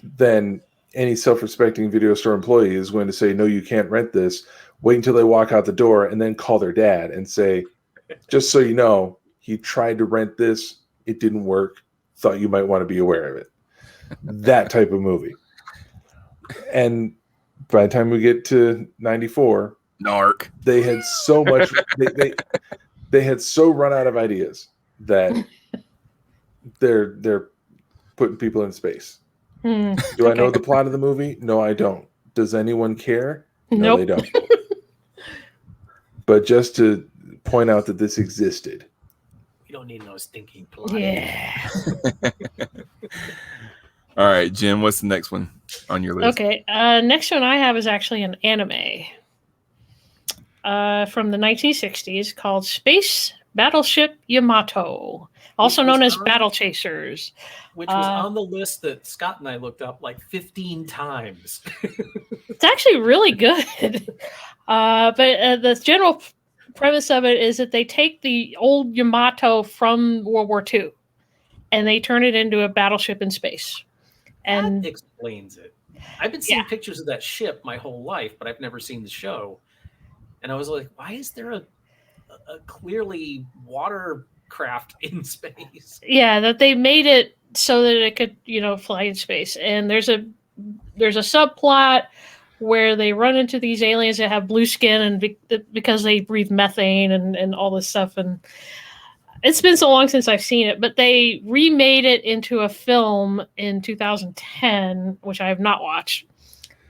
then any self-respecting video store employee is going to say, no, you can't rent this. Wait until they walk out the door and then call their dad and say, just so you know, he tried to rent this. It didn't work. Thought you might want to be aware of it. That type of movie. And by the time we get to 94, Narc. they had so much, they had so run out of ideas that they're putting people in space. Do I know the plot of the movie? No, I don't. Does anyone care? No, Nope. they don't. But just to point out that this existed. You don't need no stinking plot. Yeah. All right, Jim, what's the next one on your list? Okay. Next one I have is actually an anime from the 1960s called Space Battleship Yamato, also known as Battle Chasers. Which was on the list that Scott and I looked up like 15 times. It's actually really good. But the general premise of it is that they take the old Yamato from World War II and they turn it into a battleship in space. And that explains it. I've been seeing pictures of that ship my whole life, but I've never seen the show. And I was like, why is there a clearly watercraft in space? yeah, that they made it so that it could, fly in space. And there's a subplot where they run into these aliens that have blue skin and because they breathe methane and all this stuff. And It's been so long since I've seen it, but they remade it into a film in 2010, which I have not watched.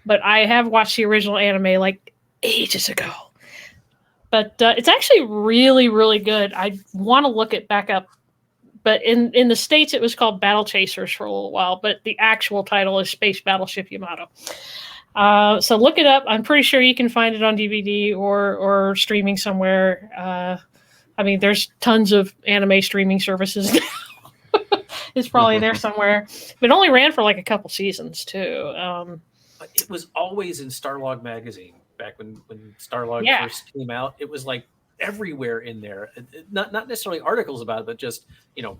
But I have watched the original anime like ages ago. But it's actually really, really good. I want to look it back up. But in the States, it was called Battle Chasers for a little while. But the actual title is Space Battleship Yamato. So look it up. I'm pretty sure you can find it on DVD or streaming somewhere. I mean, there's tons of anime streaming services now. It's probably there somewhere. But it only ran for like a couple seasons, too. It was always in Starlog magazine back when Starlog first came out. It was like everywhere in there. Not necessarily articles about it, but just,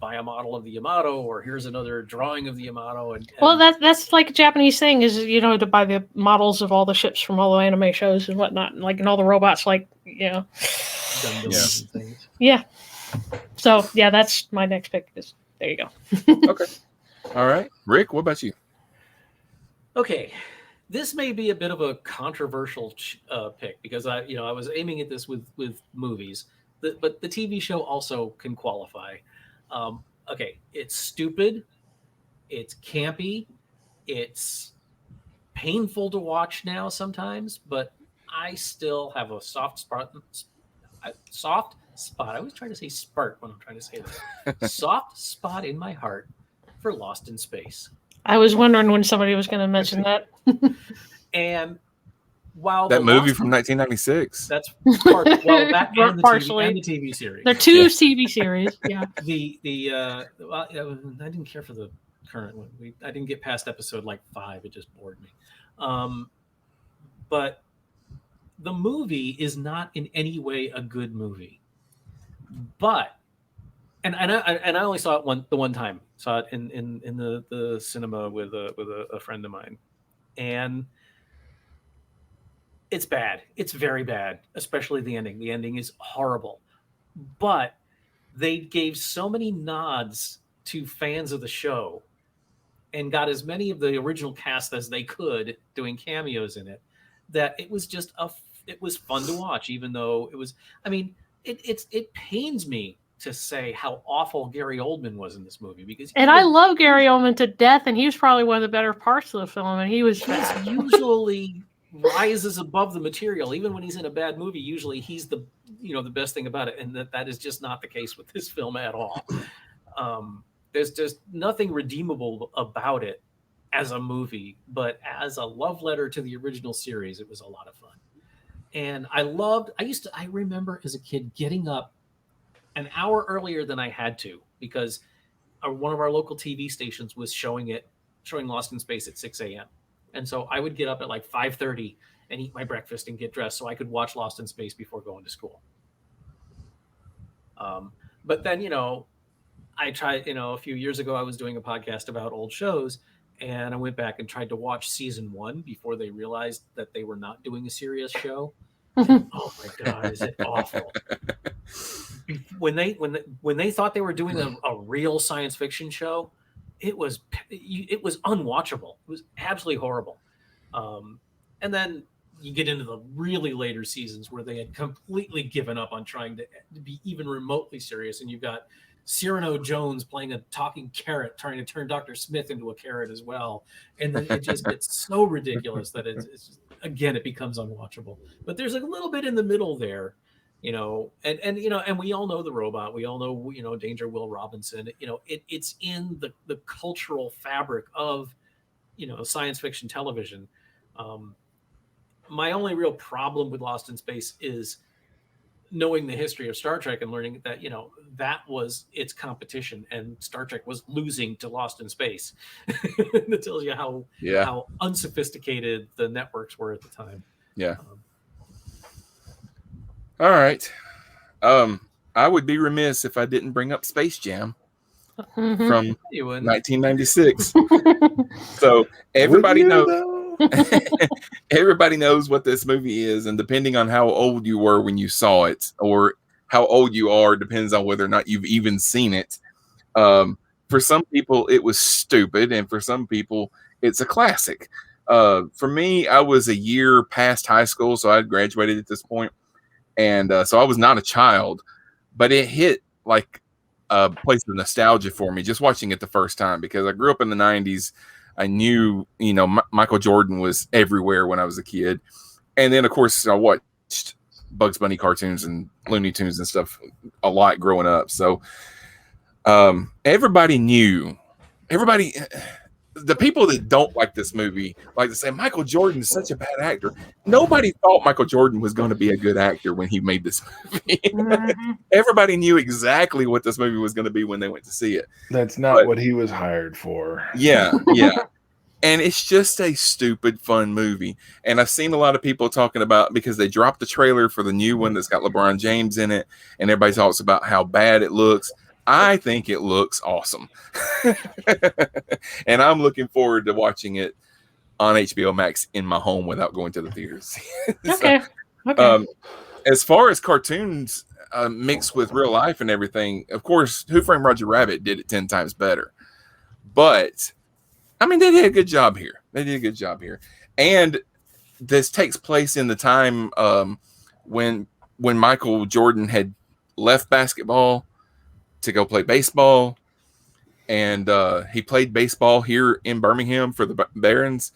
buy a model of the Yamato, or here's another drawing of the Yamato. And well, that's like a Japanese thing is, to buy the models of all the ships from all the anime shows and whatnot, and all the robots, Gundams and things. Yeah. So, yeah, that's my next pick. There you go. Okay. All right. Rick, what about you? Okay. This may be a bit of a controversial pick because I was aiming at this with movies, but the TV show also can qualify. Okay, it's stupid, it's campy, it's painful to watch now sometimes, but I still have a soft spot. I always try to say spurt when I'm trying to say that. Soft spot in my heart for Lost in Space. I was wondering when somebody was going to mention that. And while that movie from 1996, that's that and partially and the TV series. They're two TV series. Yeah. I didn't care for the current one. I didn't get past episode like 5. It just bored me. But the movie is not in any way a good movie. But and I only saw it the one time. Saw it in the cinema with a friend of mine, and it's bad. It's very bad, especially the ending. The ending is horrible, but they gave so many nods to fans of the show, and got as many of the original cast as they could doing cameos in it, that it was just it was fun to watch, even though it was. I mean, it pains me to say how awful Gary Oldman was in this movie I love Gary Oldman to death, and he was probably one of the better parts of the film, and he usually rises above the material. Even when he's in a bad movie, usually he's the best thing about it, and that is just not the case with this film at all. There's just nothing redeemable about it as a movie, but as a love letter to the original series, it was a lot of fun. And I remember as a kid getting up an hour earlier than I had to, because one of our local TV stations was showing Lost in Space at 6 a.m. And so I would get up at like 5:30 and eat my breakfast and get dressed so I could watch Lost in Space before going to school. But then, I tried, a few years ago, I was doing a podcast about old shows, and I went back and tried to watch season 1 before they realized that they were not doing a serious show. Oh my God, is it awful? When they thought they were doing a real science fiction show, it was unwatchable. It was absolutely horrible. And then you get into the really later seasons where they had completely given up on trying to be even remotely serious, and you've got Cyrano Jones playing a talking carrot, trying to turn Dr. Smith into a carrot as well. And then it just gets so ridiculous that it's just, again, it becomes unwatchable. But there's a little bit in the middle there, and we all know the robot. We all know, Danger Will Robinson. It's in the cultural fabric of, science fiction television. My only real problem with Lost in Space is knowing the history of Star Trek and learning that, that was its competition, and Star Trek was losing to Lost in Space. That tells you how unsophisticated the networks were at the time. Yeah. All right. I would be remiss if I didn't bring up Space Jam from 1996. So everybody knows. Everybody knows what this movie is, and depending on how old you were when you saw it, or how old you are, depends on whether or not you've even seen it. For some people, it was stupid, and for some people, it's a classic. For me, I was a year past high school, so I had graduated at this point, and so I was not a child, but it hit like a place of nostalgia for me just watching it the first time, because I grew up in the 90s. I knew, Michael Jordan was everywhere when I was a kid. And then, of course, I watched Bugs Bunny cartoons and Looney Tunes and stuff a lot growing up. So everybody, the people that don't like this movie like to say Michael Jordan is such a bad actor. Nobody thought Michael Jordan was going to be a good actor when he made this movie. Everybody knew exactly what this movie was going to be when they went to see it. That's not what he was hired for. Yeah. And it's just a stupid, fun movie. And I've seen a lot of people talking about, because they dropped the trailer for the new one that's got LeBron James in it, and everybody talks about how bad it looks. I think it looks awesome. And I'm looking forward to watching it on HBO Max in my home without going to the theaters. Okay. As far as cartoons mixed with real life and everything, of course, Who Framed Roger Rabbit did it 10 times better. But I mean, they did a good job here. And this takes place in the time when Michael Jordan had left basketball to go play baseball. And he played baseball here in Birmingham for the Barons.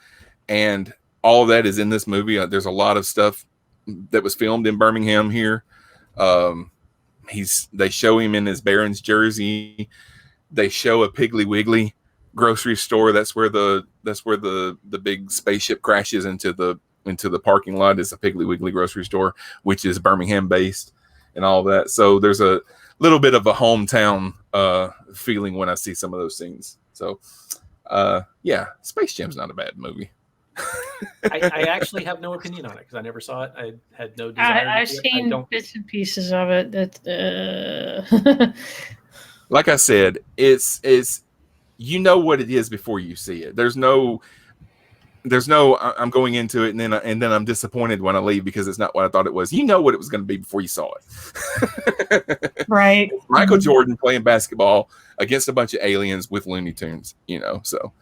And all of that is in this movie. There's a lot of stuff that was filmed in Birmingham here. They show him in his Barons jersey. They show a Piggly Wiggly grocery store. That's where the big spaceship crashes into the parking lot, is a Piggly Wiggly grocery store, which is Birmingham based and all that. So there's a little bit of a hometown feeling when I see some of those scenes. So yeah, Space Jam's not a bad movie. I actually have no opinion on it because I never saw it. I had no desire. I've seen bits and pieces of it. That like I said, it's what it is before you see it. There's no I'm going into it and then I'm disappointed when I leave because it's not what I thought it was. You know what it was going to be before you saw it. Right. Michael Jordan playing basketball against a bunch of aliens with Looney Tunes, so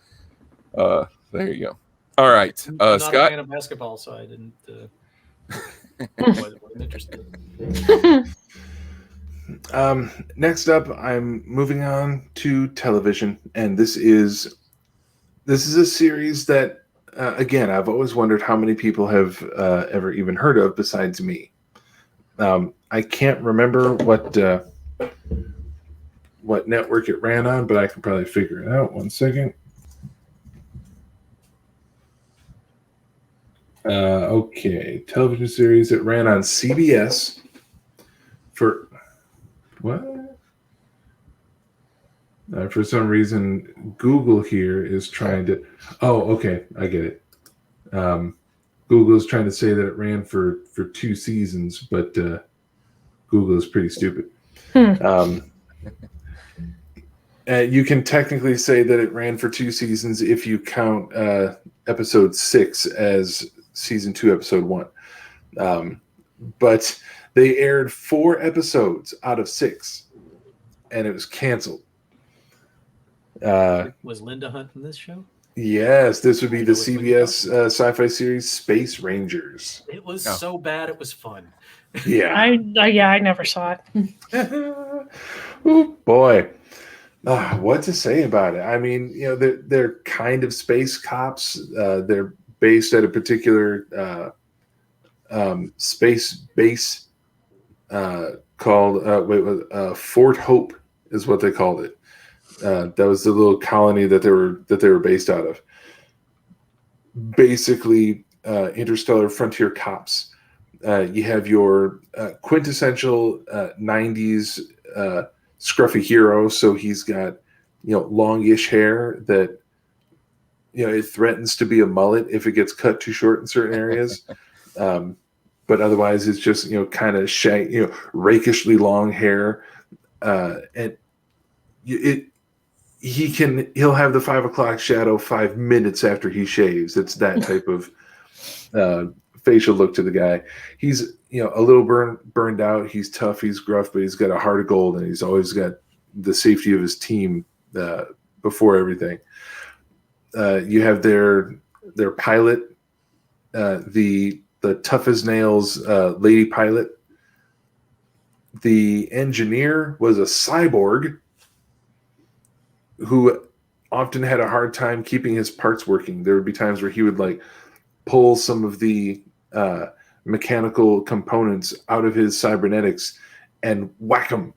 there you go. All right. I'm not Scott? a fan of basketball, so I didn't wasn't interested. Next up, I'm moving on to television, and this is a series that again, I've always wondered how many people have ever even heard of besides me. I can't remember what network it ran on, but I can probably figure it out. 1 second. Okay, television series. It ran on CBS for what? For some reason, Google here is trying to. Oh, okay, I get it. Google is trying to say that it ran for 2 seasons, but Google is pretty stupid. You can technically say that it ran for 2 seasons if you count episode 6 as season 2, episode 1. But they aired 4 episodes out of 6, and it was canceled. Was Linda Hunt in this show? Yes, this would be the CBS sci-fi series Space Rangers. It was so bad, it was fun. Yeah. I never saw it. Oh boy. What to say about it? I mean, they're kind of space cops. They're based at a particular space base called Fort Hope is what they called it. That was the little colony that they were based out of. Basically, interstellar frontier cops. You have your quintessential 90s scruffy hero. So he's got longish hair that it threatens to be a mullet if it gets cut too short in certain areas. But otherwise, it's just kind of rakishly long hair, and he'll have the 5 o'clock shadow 5 minutes after he shaves. It's that type of facial look to the guy. He's a little burned out. He's tough. He's gruff, but he's got a heart of gold, and he's always got the safety of his team before everything. You have their pilot, the tough as nails lady pilot, The engineer was a cyborg who often had a hard time keeping his parts working. There would be times where he would like pull some of the mechanical components out of his cybernetics and whack them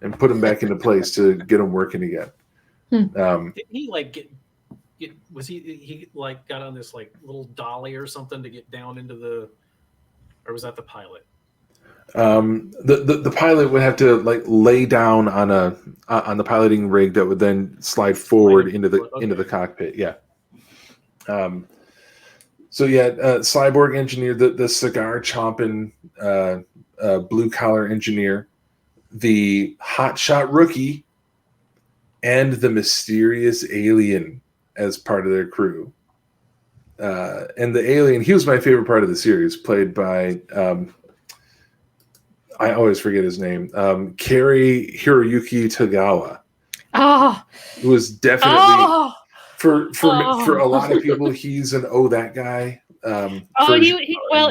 and put them back into place to get them working again. Did he like get was he like got on this like little dolly or something to get down into the, or was that the pilot? The pilot would have to like lay down on the piloting rig that would then slide forward into the cockpit. Yeah. Cyborg engineer, the cigar chomping blue collar engineer, the hotshot rookie, and the mysterious alien as part of their crew. And the alien, he was my favorite part of the series, played by I always forget his name. Cary Hiroyuki Tagawa. Oh, Who was definitely for a lot of people, he's an that guy.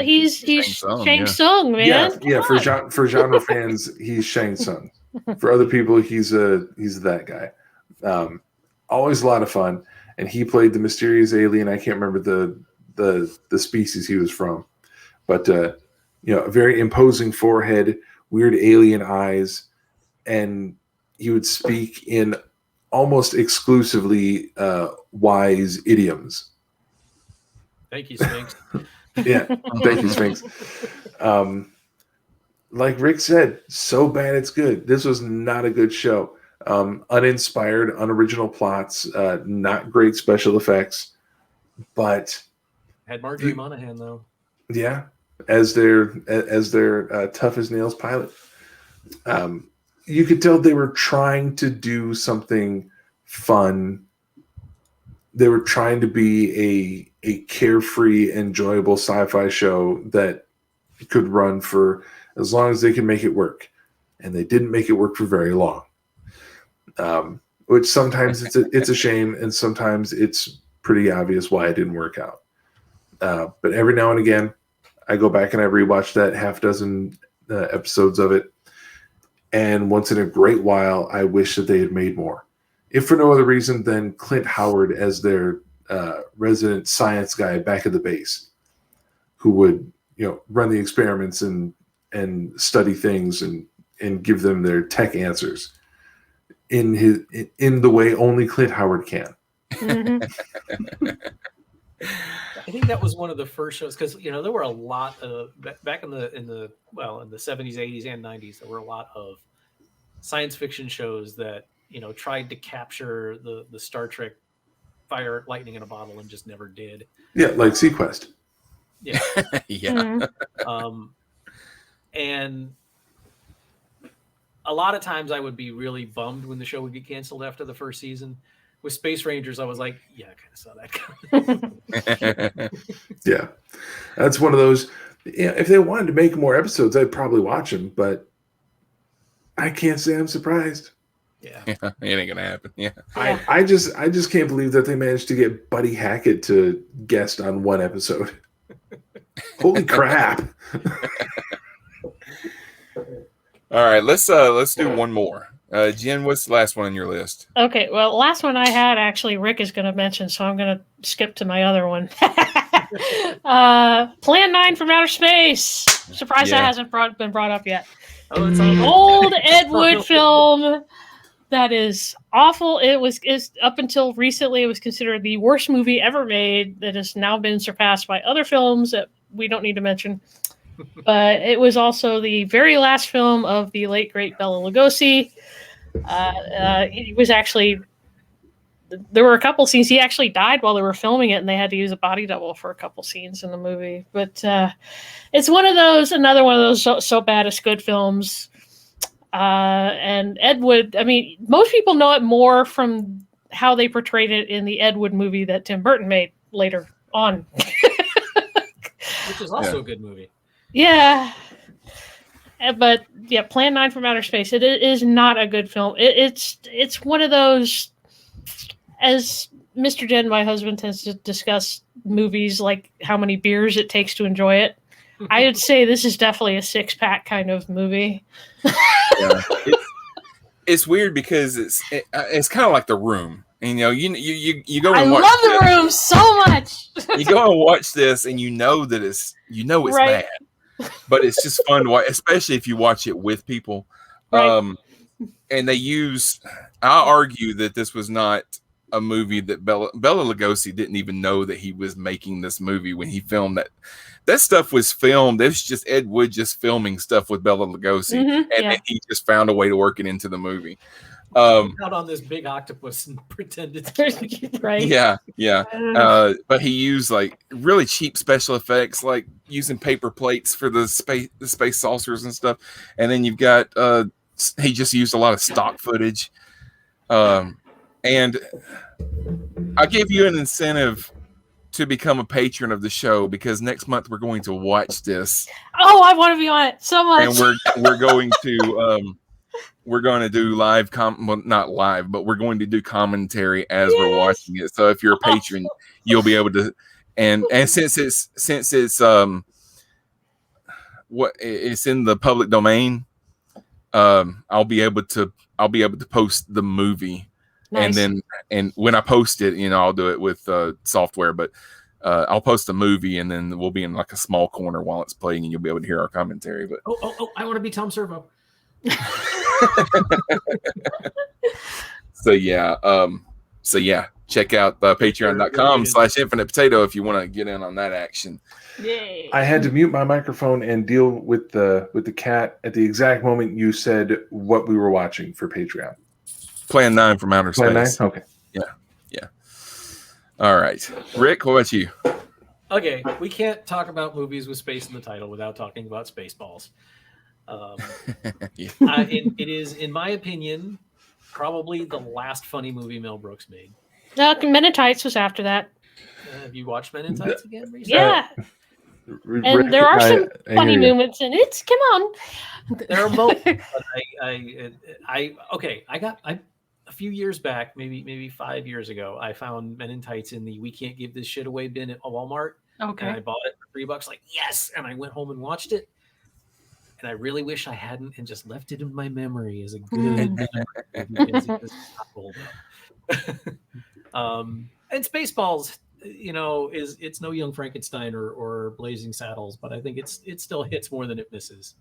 He's Shang Tsung, man. Yeah. For genre fans, he's Shang Tsung. For other people, he's that guy. Always a lot of fun, and he played the mysterious alien. I can't remember the species he was from, but a very imposing forehead, weird alien eyes, and he would speak in almost exclusively wise idioms. Thank you, Sphinx. Yeah, thank you, Sphinx. Like Rick said, so bad it's good. This was not a good show. Uninspired, unoriginal plots, not great special effects, but had Marjorie Monaghan though. Yeah, as their tough as nails pilot. You could tell they were trying to do something fun. They were trying to be a carefree, enjoyable sci-fi show that could run for as long as they could make it work. And they didn't make it work for very long. Which sometimes it's a shame, and sometimes it's pretty obvious why it didn't work out. But every now and again, I go back and I rewatch that half dozen episodes of it. And once in a great while, I wish that they had made more. If for no other reason than Clint Howard as their resident science guy back at the base, who would run the experiments and study things and give them their tech answers in the way only Clint Howard can. Mm-hmm. I think that was one of the first shows, because there were a lot of back in the 70s, 80s, and 90s. There were a lot of science fiction shows that tried to capture the Star Trek fire, lightning in a bottle, and just never did. Yeah, like Sequest. Yeah, yeah. Mm-hmm. And a lot of times I would be really bummed when the show would get canceled after the first season. With Space Rangers, I was like, yeah, I kind of saw that coming. Yeah, that's one of those. If they wanted to make more episodes, I'd probably watch them, but I can't say I'm surprised. Yeah, It ain't gonna happen. Yeah. I just can't believe that they managed to get Buddy Hackett to guest on one episode. Holy crap! All right, let's do one more. Jen, what's the last one on your list? Okay, well, last one I had actually Rick is going to mention, so I'm going to skip to my other one. Plan 9 from Outer Space. Surprised that hasn't been brought up yet. Oh, it's on Old Ed Wood film that is awful. Is up until recently, it was considered the worst movie ever made. That has now been surpassed by other films that we don't need to mention. But it was also the very last film of the late great Bela Lugosi. He was actually, there were a couple scenes, he actually died while they were filming it, and they had to use a body double for a couple scenes in the movie. But it's another one of those so bad it's good films. And Ed Wood, I mean, most people know it more from how they portrayed it in the Ed Wood movie that Tim Burton made later on. Which is also a good movie. Yeah. But yeah, Plan 9 from Outer Space. It is not a good film. It's one of those, as Mr. Jen, my husband, tends to discuss movies like how many beers it takes to enjoy it. I would say this is definitely a 6-pack kind of movie. Yeah. It's weird because it's kind of like The Room. And, you go I and watch love The Room so much. you go and watch this, and that it's Right. bad, but it's just fun to watch, especially if you watch it with people. Right. And I'll argue that this was not a movie that Bela Lugosi didn't even know that he was making this movie when he filmed that. That stuff was filmed. It was just Ed Wood just filming stuff with Bela Lugosi, and then he just found a way to work it into the movie. Out on this big octopus and pretended to Right. Yeah. But he used like really cheap special effects, like using paper plates for the space saucers and stuff. And then you've got he just used a lot of stock footage. And I'll give you an incentive to become a patron of the show, because next month we're going to watch this. Oh, I want to be on it so much. And we're going to we're going to do live not live, but we're going to do commentary as we're watching it. So if you're a patron, you'll be able to, and since it's it's in the public domain, I'll be able to post the movie. Nice. And when I post it, I'll do it with software, but I'll post a movie, and then we'll be in like a small corner while it's playing, and you'll be able to hear our commentary. But I want to be Tom Servo. So yeah, check out patreon.com/infinite potato if you want to get in on that action. Yay. I had to mute my microphone and deal with the cat at the exact moment you said what we were watching for Patreon. Plan 9 from Outer Space. Plan 9? Okay. Yeah. All right. Rick, what about you? Okay, we can't talk about movies with space in the title without talking about Spaceballs. It is, in my opinion, probably the last funny movie Mel Brooks made. Men in Tights was after that. Have you watched Men in Tights again recently? Yeah. And there are some funny moments in it. Come on. There are both. A few years back, maybe 5 years ago, I found Men in Tights in the "We Can't Give This Shit Away" bin at Walmart. Okay. And I bought it for $3. Like, yes! And I went home and watched it. And I really wish I hadn't, and just left it in my memory as a good memory, because it was not rolled up. And Spaceballs, it's no Young Frankenstein or Blazing Saddles, but I think it still hits more than it misses.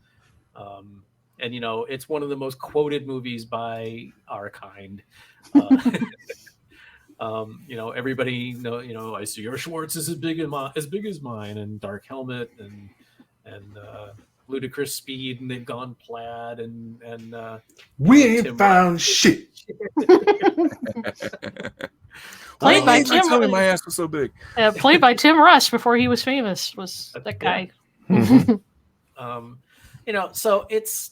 And it's one of the most quoted movies by our kind. Everybody I see your Schwartz is as big as mine, and Dark Helmet and Ludicrous Speed, and They've Gone Plaid, and we ain't found shit. Played by Tim. Tell me my ass was so big. Played by Tim Russ before he was famous. Was that guy? So it's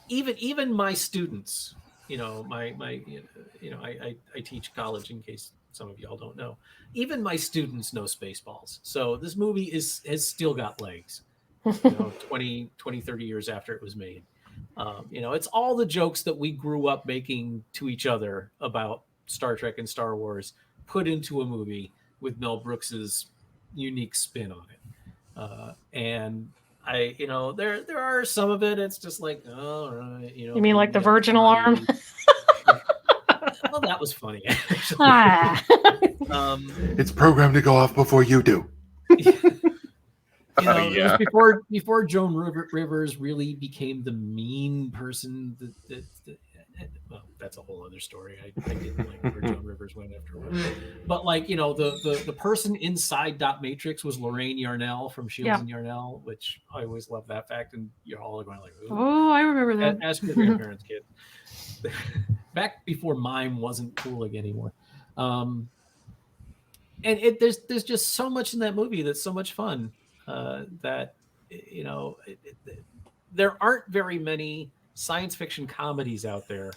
even my students. I teach college, in case some of y'all don't know. Even my students know Spaceballs. So this movie has still got legs. 20, 30 years after it was made. It's all the jokes that we grew up making to each other about Star Trek and Star Wars put into a movie with Mel Brooks's unique spin on it. And there are some of it. It's just like, all right, You mean like the Virgin alarm? Well, that was funny. It's programmed to go off before you do. It was before Joan Rivers really became the mean person. Well, that's a whole other story. I didn't like where Joan Rivers went afterwards. But the person inside Dot Matrix was Lorraine Yarnell from Shields and Yarnell, which I always love that fact. And you're all going like, ooh. Oh, I remember that. Ask your grandparents, kid. Back before mime wasn't cool anymore. And there's just so much in that movie that's so much fun. That there aren't very many science fiction comedies out there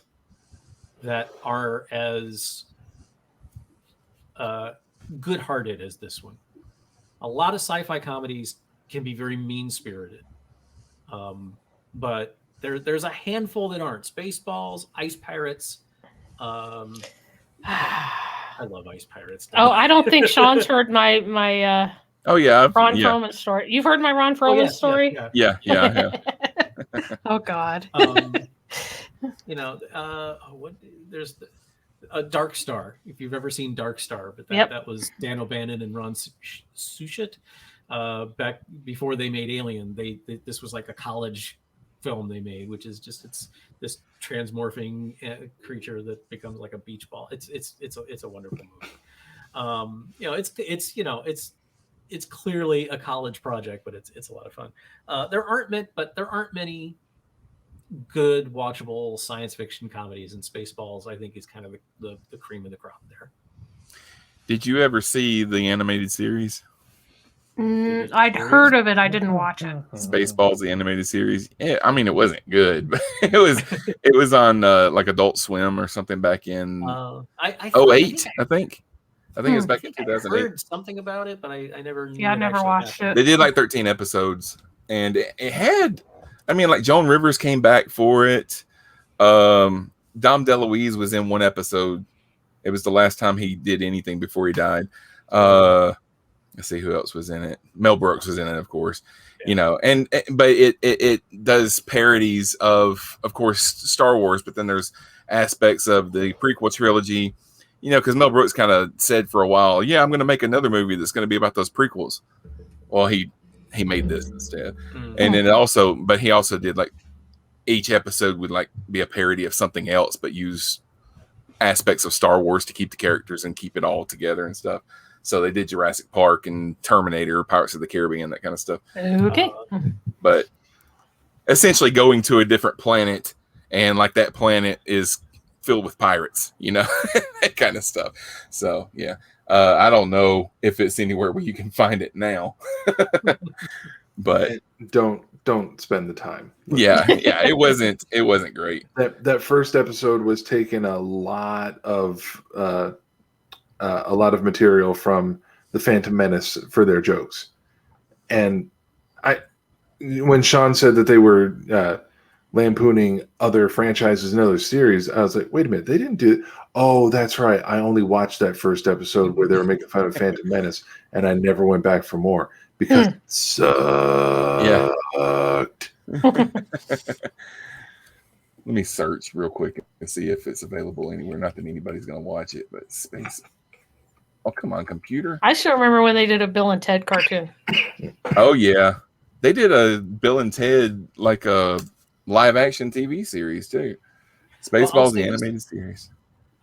that are as good-hearted as this one. A lot of sci-fi comedies can be very mean-spirited, but there's a handful that aren't. Spaceballs, Ice Pirates. I love Ice Pirates. Oh, I don't think Sean's heard my Oh yeah, Ron yeah, Perlman story. You've heard my Ron Oh, Perlman yes, story? yeah. yeah. Oh God. There's a Dark Star. If you've ever seen Dark Star, but that was Dan O'Bannon and Ron Suchet. Back before they made Alien, this was like a college film they made, which is just it's this transmorphing creature that becomes like a beach ball. It's a wonderful movie. It's clearly a college project, but it's a lot of fun. There aren't many good watchable science fiction comedies, and Spaceballs I think is kind of the cream of the crop there. Did you ever see the animated series? I'd heard of it. I didn't watch it. Spaceballs, the animated series. Yeah, I mean, it wasn't good, but it was on like Adult Swim or something back in 08, I think. I think it was back in 2008. I heard something about it, but I never. Yeah, I never watched it. They did like 13 episodes, and it had, I mean, like Joan Rivers came back for it. Dom DeLuise was in one episode. It was the last time he did anything before he died. Let's see who else was in it. Mel Brooks was in it, of course. Yeah. But it does parodies of course, Star Wars, but then there's aspects of the prequel trilogy. Because Mel Brooks kind of said for a while, yeah, I'm going to make another movie that's going to be about those prequels. Well, he made this instead. And then but he also did like each episode would like be a parody of something else, but use aspects of Star Wars to keep the characters and keep it all together and stuff. So they did Jurassic Park and Terminator, Pirates of the Caribbean, that kind of stuff. Okay. But essentially going to a different planet, and like that planet is filled with pirates, that kind of stuff. So yeah, I don't know if it's anywhere where you can find it now, but don't spend the time. Yeah, it wasn't great. That first episode was taking a lot of material from the Phantom Menace for their jokes, and when Sean said that they were lampooning other franchises and other series, I was like, wait a minute, they didn't do it. Oh, that's right. I only watched that first episode where they were making fun of Phantom Menace, and I never went back for more because it sucked. Let me search real quick and see if it's available anywhere. Not that anybody's going to watch it, but Space. Oh, come on, computer. I still remember when they did a Bill and Ted cartoon. Oh, yeah. They did a Bill and Ted, like a live action TV series too. Spaceballs, the animated series.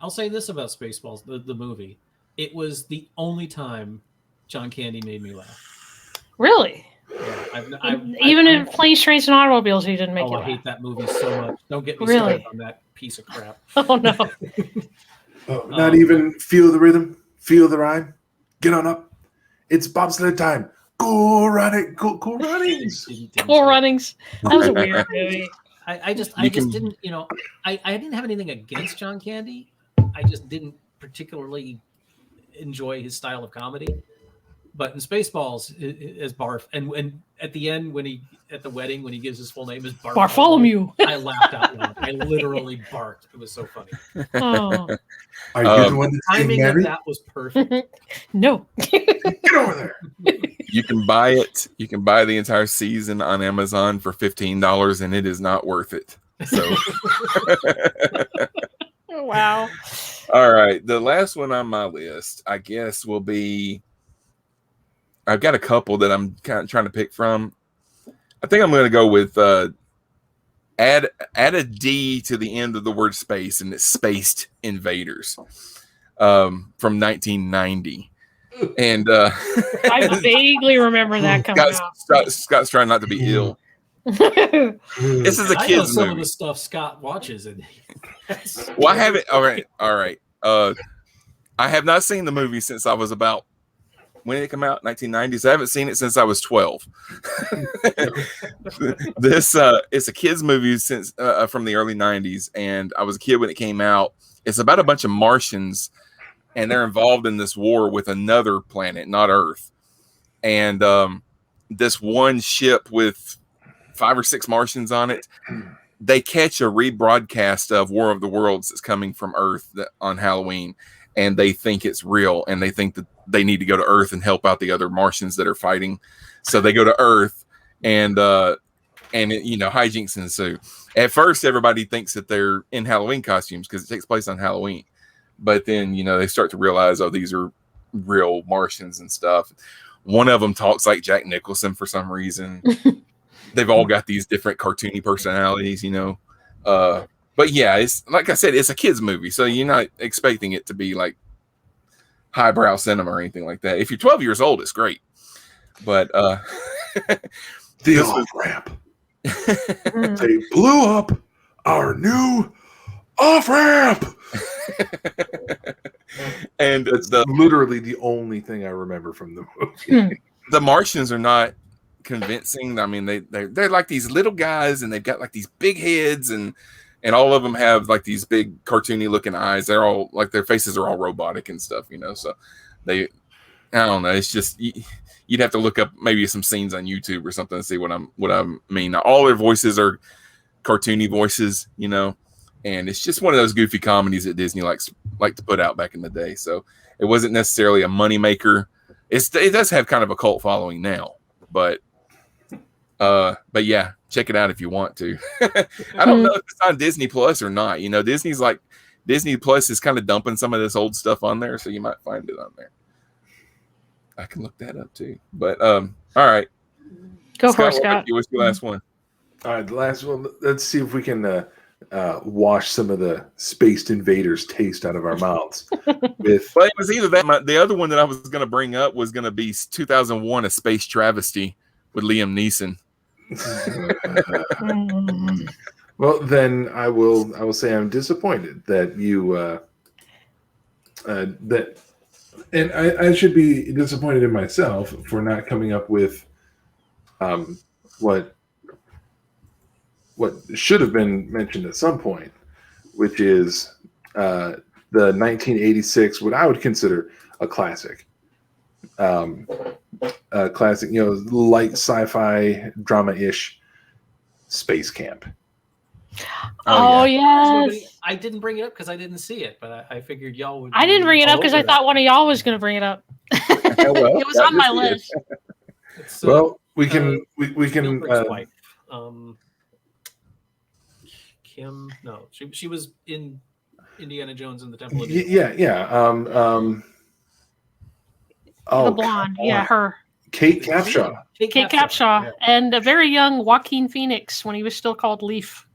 I'll say this about Spaceballs, the movie. It was the only time John Candy made me laugh. Really? Yeah, Even in Planes, Trains, and Automobiles, he didn't make you laugh. I hate that movie so much. Don't get me started on that piece of crap. Oh, no. Not even feel the rhythm, feel the rhyme, get on up. It's bobsled time. Cool Runnings. Cool Runnings. Cool Runnings. That was a weird movie. I just didn't, I didn't have anything against John Candy. I just didn't particularly enjoy his style of comedy. But in Spaceballs, as Barf, and at the end at the wedding when he gives his full name is Bartholomew. I laughed out loud. I literally barked. It was so funny. Oh. Are you the one the timing of that was perfect. No. Get over there. You can buy it. You can buy the entire season on Amazon for $15, and it is not worth it. So, wow. All right, the last one on my list, I guess, will be. I've got a couple that I'm kind of trying to pick from. I think I'm going to go with add a D to the end of the word space, and it's Spaced Invaders from 1990. And I vaguely remember that coming out. Scott's trying not to be ill. This is a I know kid's some movie. of the stuff Scott watches, and Well, I haven't. All right. I have not seen the movie since I was about. When did it come out? 1990s. I haven't seen it since I was 12. This it's a kids movie since from the early 90s, and I was a kid when it came out. It's about a bunch of Martians, and they're involved in this war with another planet, not Earth. And this one ship with 5 or 6 Martians on it, they catch a rebroadcast of War of the Worlds that's coming from Earth on Halloween. and they think it's real, and they think that they need to go to Earth and help out the other Martians that are fighting. So they go to Earth, and hijinks ensue. At first, everybody thinks that they're in Halloween costumes because it takes place on Halloween. But then, they start to realize, oh, these are real Martians and stuff. One of them talks like Jack Nicholson for some reason. They've all got these different cartoony personalities, But yeah, it's like I said, it's a kids movie, so you're not expecting it to be like highbrow cinema or anything like that. If you're 12 years old, it's great. But the off-ramp. They blew up our new off-ramp. And that's literally the only thing I remember from the movie. The Martians are not convincing. I mean, they're like these little guys, and they've got like these big heads, and all of them have like these big cartoony looking eyes. They're all like, their faces are all robotic and stuff, so I don't know. It's just, you'd have to look up maybe some scenes on YouTube or something to see what I mean. Now, all their voices are cartoony voices, and it's just one of those goofy comedies that Disney liked to put out back in the day. So it wasn't necessarily a moneymaker. It does have kind of a cult following now, but yeah, check it out if you want to. I don't know if it's on Disney Plus or not. Disney Plus is kind of dumping some of this old stuff on there, so you might find it on there. I can look that up too. But all right, go for it, Scott. What's your last one? All right, the last one. Let's see if we can wash some of the Spaced Invaders taste out of our mouths. Well, it was either that. The other one that I was going to bring up was going to be 2001: A Space Travesty with Liam Neeson. Well, then I will say I'm disappointed that you that, and I should be disappointed in myself for not coming up with what should have been mentioned at some point, which is the 1986, what I would consider a classic. Classic, light sci-fi drama-ish Space Camp. Oh yes. I didn't bring it up because I didn't see it, but I figured y'all would. I didn't bring it up because I thought one of y'all was going to bring it up. It was on my list. Well, we can. Wife. Kim? No, she was in Indiana Jones and the Temple of Doom. Yeah. The blonde, her. Kate Capshaw. Kate Capshaw, and a very young Joaquin Phoenix when he was still called Leaf.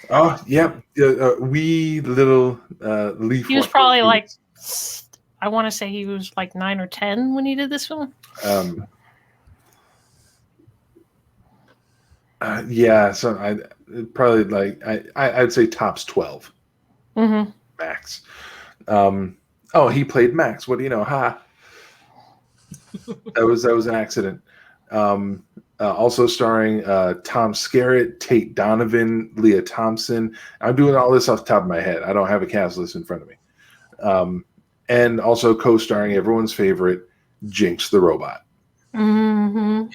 Oh, yeah. Wee little Leaf. He was probably like, I want to say he was like 9 or 10 when he did this film. Yeah, so I probably like I'd say tops 12. Mm-hmm. Max. He played Max. What do you know? Ha. That was an accident. Also starring Tom Skerritt, Tate Donovan, Leah Thompson. I'm doing all this off the top of my head. I don't have a cast list in front of me. And also co-starring everyone's favorite, Jinx the Robot. Mm-hmm.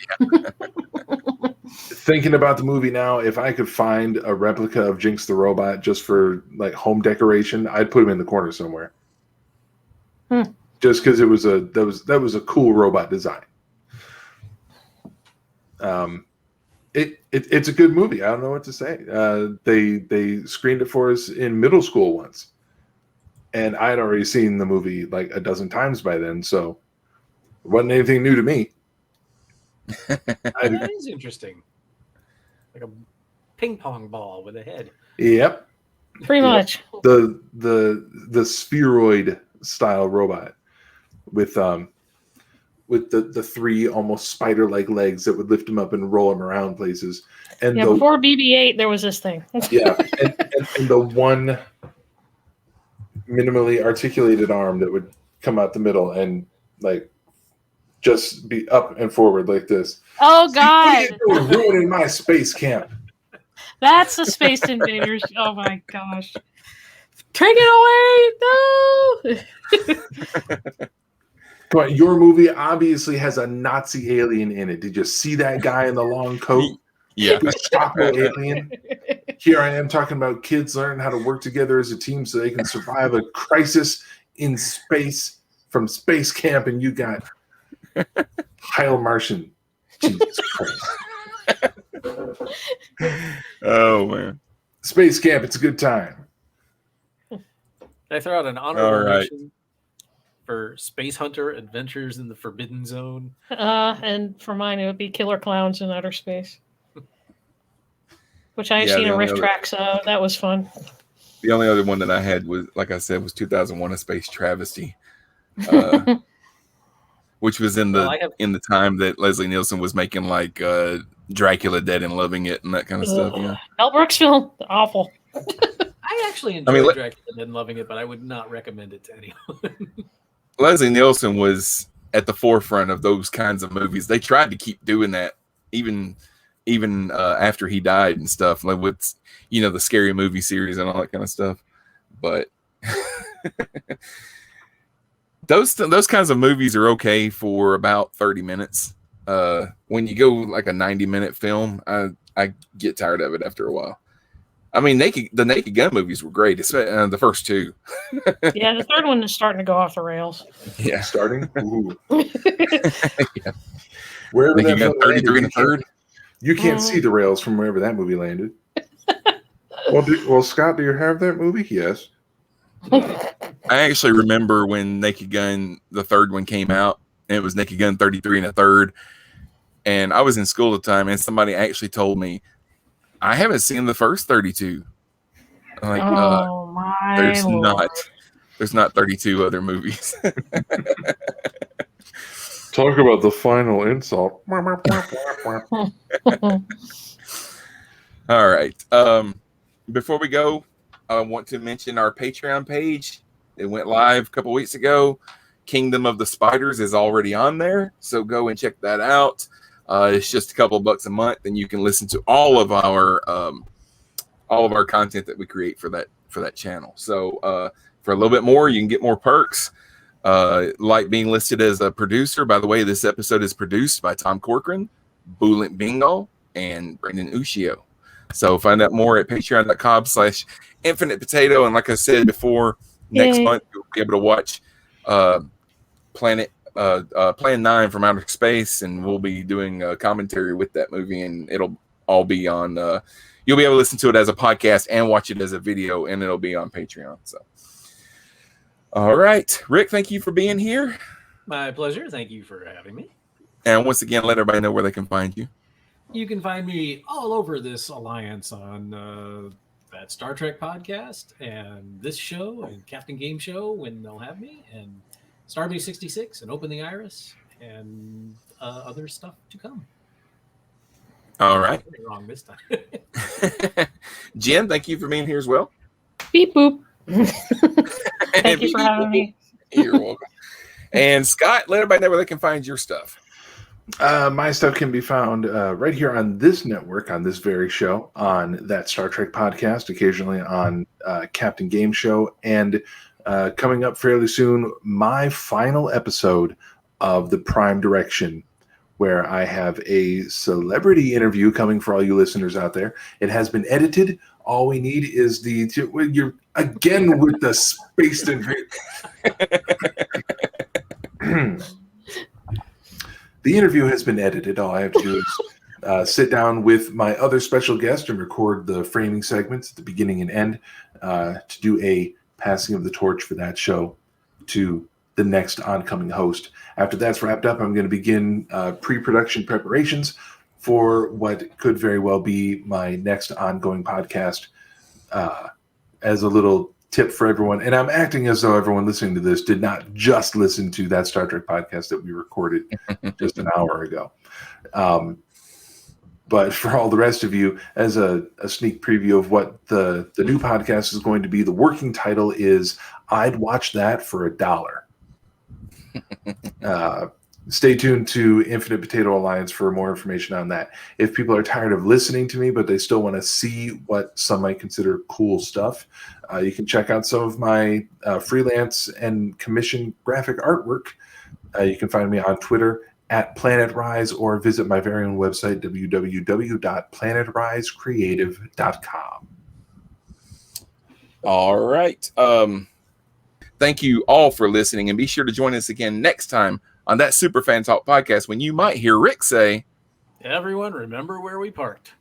Thinking about the movie now, if I could find a replica of Jinx the Robot just for like home decoration, I'd put him in the corner somewhere. Just because that was a cool robot design. It's a good movie. I don't know what to say. They screened it for us in middle school once, and I had already seen the movie like a dozen times by then, so it wasn't anything new to me. That is interesting. Like a ping pong ball with a head. Yep. Pretty much. The spheroid style robot with the three almost spider-like legs that would lift him up and roll him around places. And before BB-8 there was this thing. Yeah, and the one minimally articulated arm that would come out the middle and like just be up and forward like this. Oh God! You're ruining my space camp. That's the Space Invaders. Oh my gosh! Take it away! No. Come on, your movie obviously has a Nazi alien in it. Did you see that guy in the long coat? Yeah. Gestapo alien. Here I am talking about kids learning how to work together as a team so they can survive a crisis in space from space camp, and you got Heil Martian. Jesus Christ. Oh man. Space camp, it's a good time. Can I throw out an honorable All right. mention for Space Hunter Adventures in the Forbidden Zone? And for mine, it would be Killer Clowns in Outer Space, which I have Yeah, seen the a only riff other- track, so that was fun. The only other one that I had was, like I said, was 2001: A Space Travesty, which was in the Well, I have- in the time that Leslie Nielsen was making like Dracula Dead and Loving It and that kind of stuff. Yeah. Mel Brooks film, awful. I actually enjoyed mean, Dracula and loving it, but I would not recommend it to anyone. Leslie Nielsen was at the forefront of those kinds of movies. They tried to keep doing that even after he died and stuff, like with the Scary Movie series and all that kind of stuff. But those kinds of movies are okay for about 30 minutes. When you go like a 90-minute film, I get tired of it after a while. I mean, the Naked Gun movies were great, especially the first two. Yeah, the third one is starting to go off the rails. Yeah. Starting? Ooh. Yeah. Wherever Naked that Gun film 33 and landed, a third. You can't see the rails from wherever that movie landed. Well, Scott, do you have that movie? Yes. I actually remember when Naked Gun, the third one, came out, and it was Naked Gun 33 and a third. And I was in school at the time, and somebody actually told me, I haven't seen the first 32. I'm like, Oh my Lord. there's not 32 other movies. Talk about the final insult. All right. Before we go, I want to mention our Patreon page. It went live a couple weeks ago. Kingdom of the Spiders is already on there, so go and check that out. It's just a couple of bucks a month, and you can listen to all of our content that we create for that channel. So for a little bit more, you can get more perks, like being listed as a producer. By the way, this episode is produced by Tom Corcoran, Bulent Bingo, and Brendan Ushio. So find out more at patreon.com/Infinite Potato. And like I said before, next Yay. month you'll be able to watch Plan 9 from Outer Space, and we'll be doing a commentary with that movie, and it'll all be on you'll be able to listen to it as a podcast and watch it as a video, and it'll be on Patreon. So all right, Rick, thank you for being here, My pleasure. Thank you for having me. and once again, let everybody know where they can find you. You can find me all over this alliance on that Star Trek podcast and this show and Captain Game Show when they'll have me, and Starbase 66 and Open the Iris and other stuff to come. All right. Wrong this time. Jen, thank you for being here as well. Beep boop. Thank you for having me. You're welcome. And Scott, let everybody know where they can find your stuff. My stuff can be found right here on this network, on this very show, on that Star Trek podcast, occasionally on Captain Game Show, and coming up fairly soon, my final episode of the Prime Direction, where I have a celebrity interview coming for all you listeners out there. It has been edited. All we need is you're again with the spaced and the interview has been edited. All I have to do is sit down with my other special guest and record the framing segments at the beginning and end to do a passing of the torch for that show to the next oncoming host. After that's wrapped up, I'm going to begin pre-production preparations for what could very well be my next ongoing podcast as a little tip for everyone. And I'm acting as though everyone listening to this did not just listen to that Star Trek podcast that we recorded just an hour ago. But for all the rest of you, as a sneak preview of what the new podcast is going to be, the working title is I'd Watch That for $1. Stay tuned to Infinite Potato Alliance for more information on that. If people are tired of listening to me, but they still want to see what some might consider cool stuff, you can check out some of my freelance and commission graphic artwork. You can find me on Twitter at PlanetRise, or visit my very own website, www.planetrisecreative.com. All right. Thank thank you all for listening, and be sure to join us again next time on that Superfan Talk podcast when you might hear Rick say, "Everyone, remember where we parked."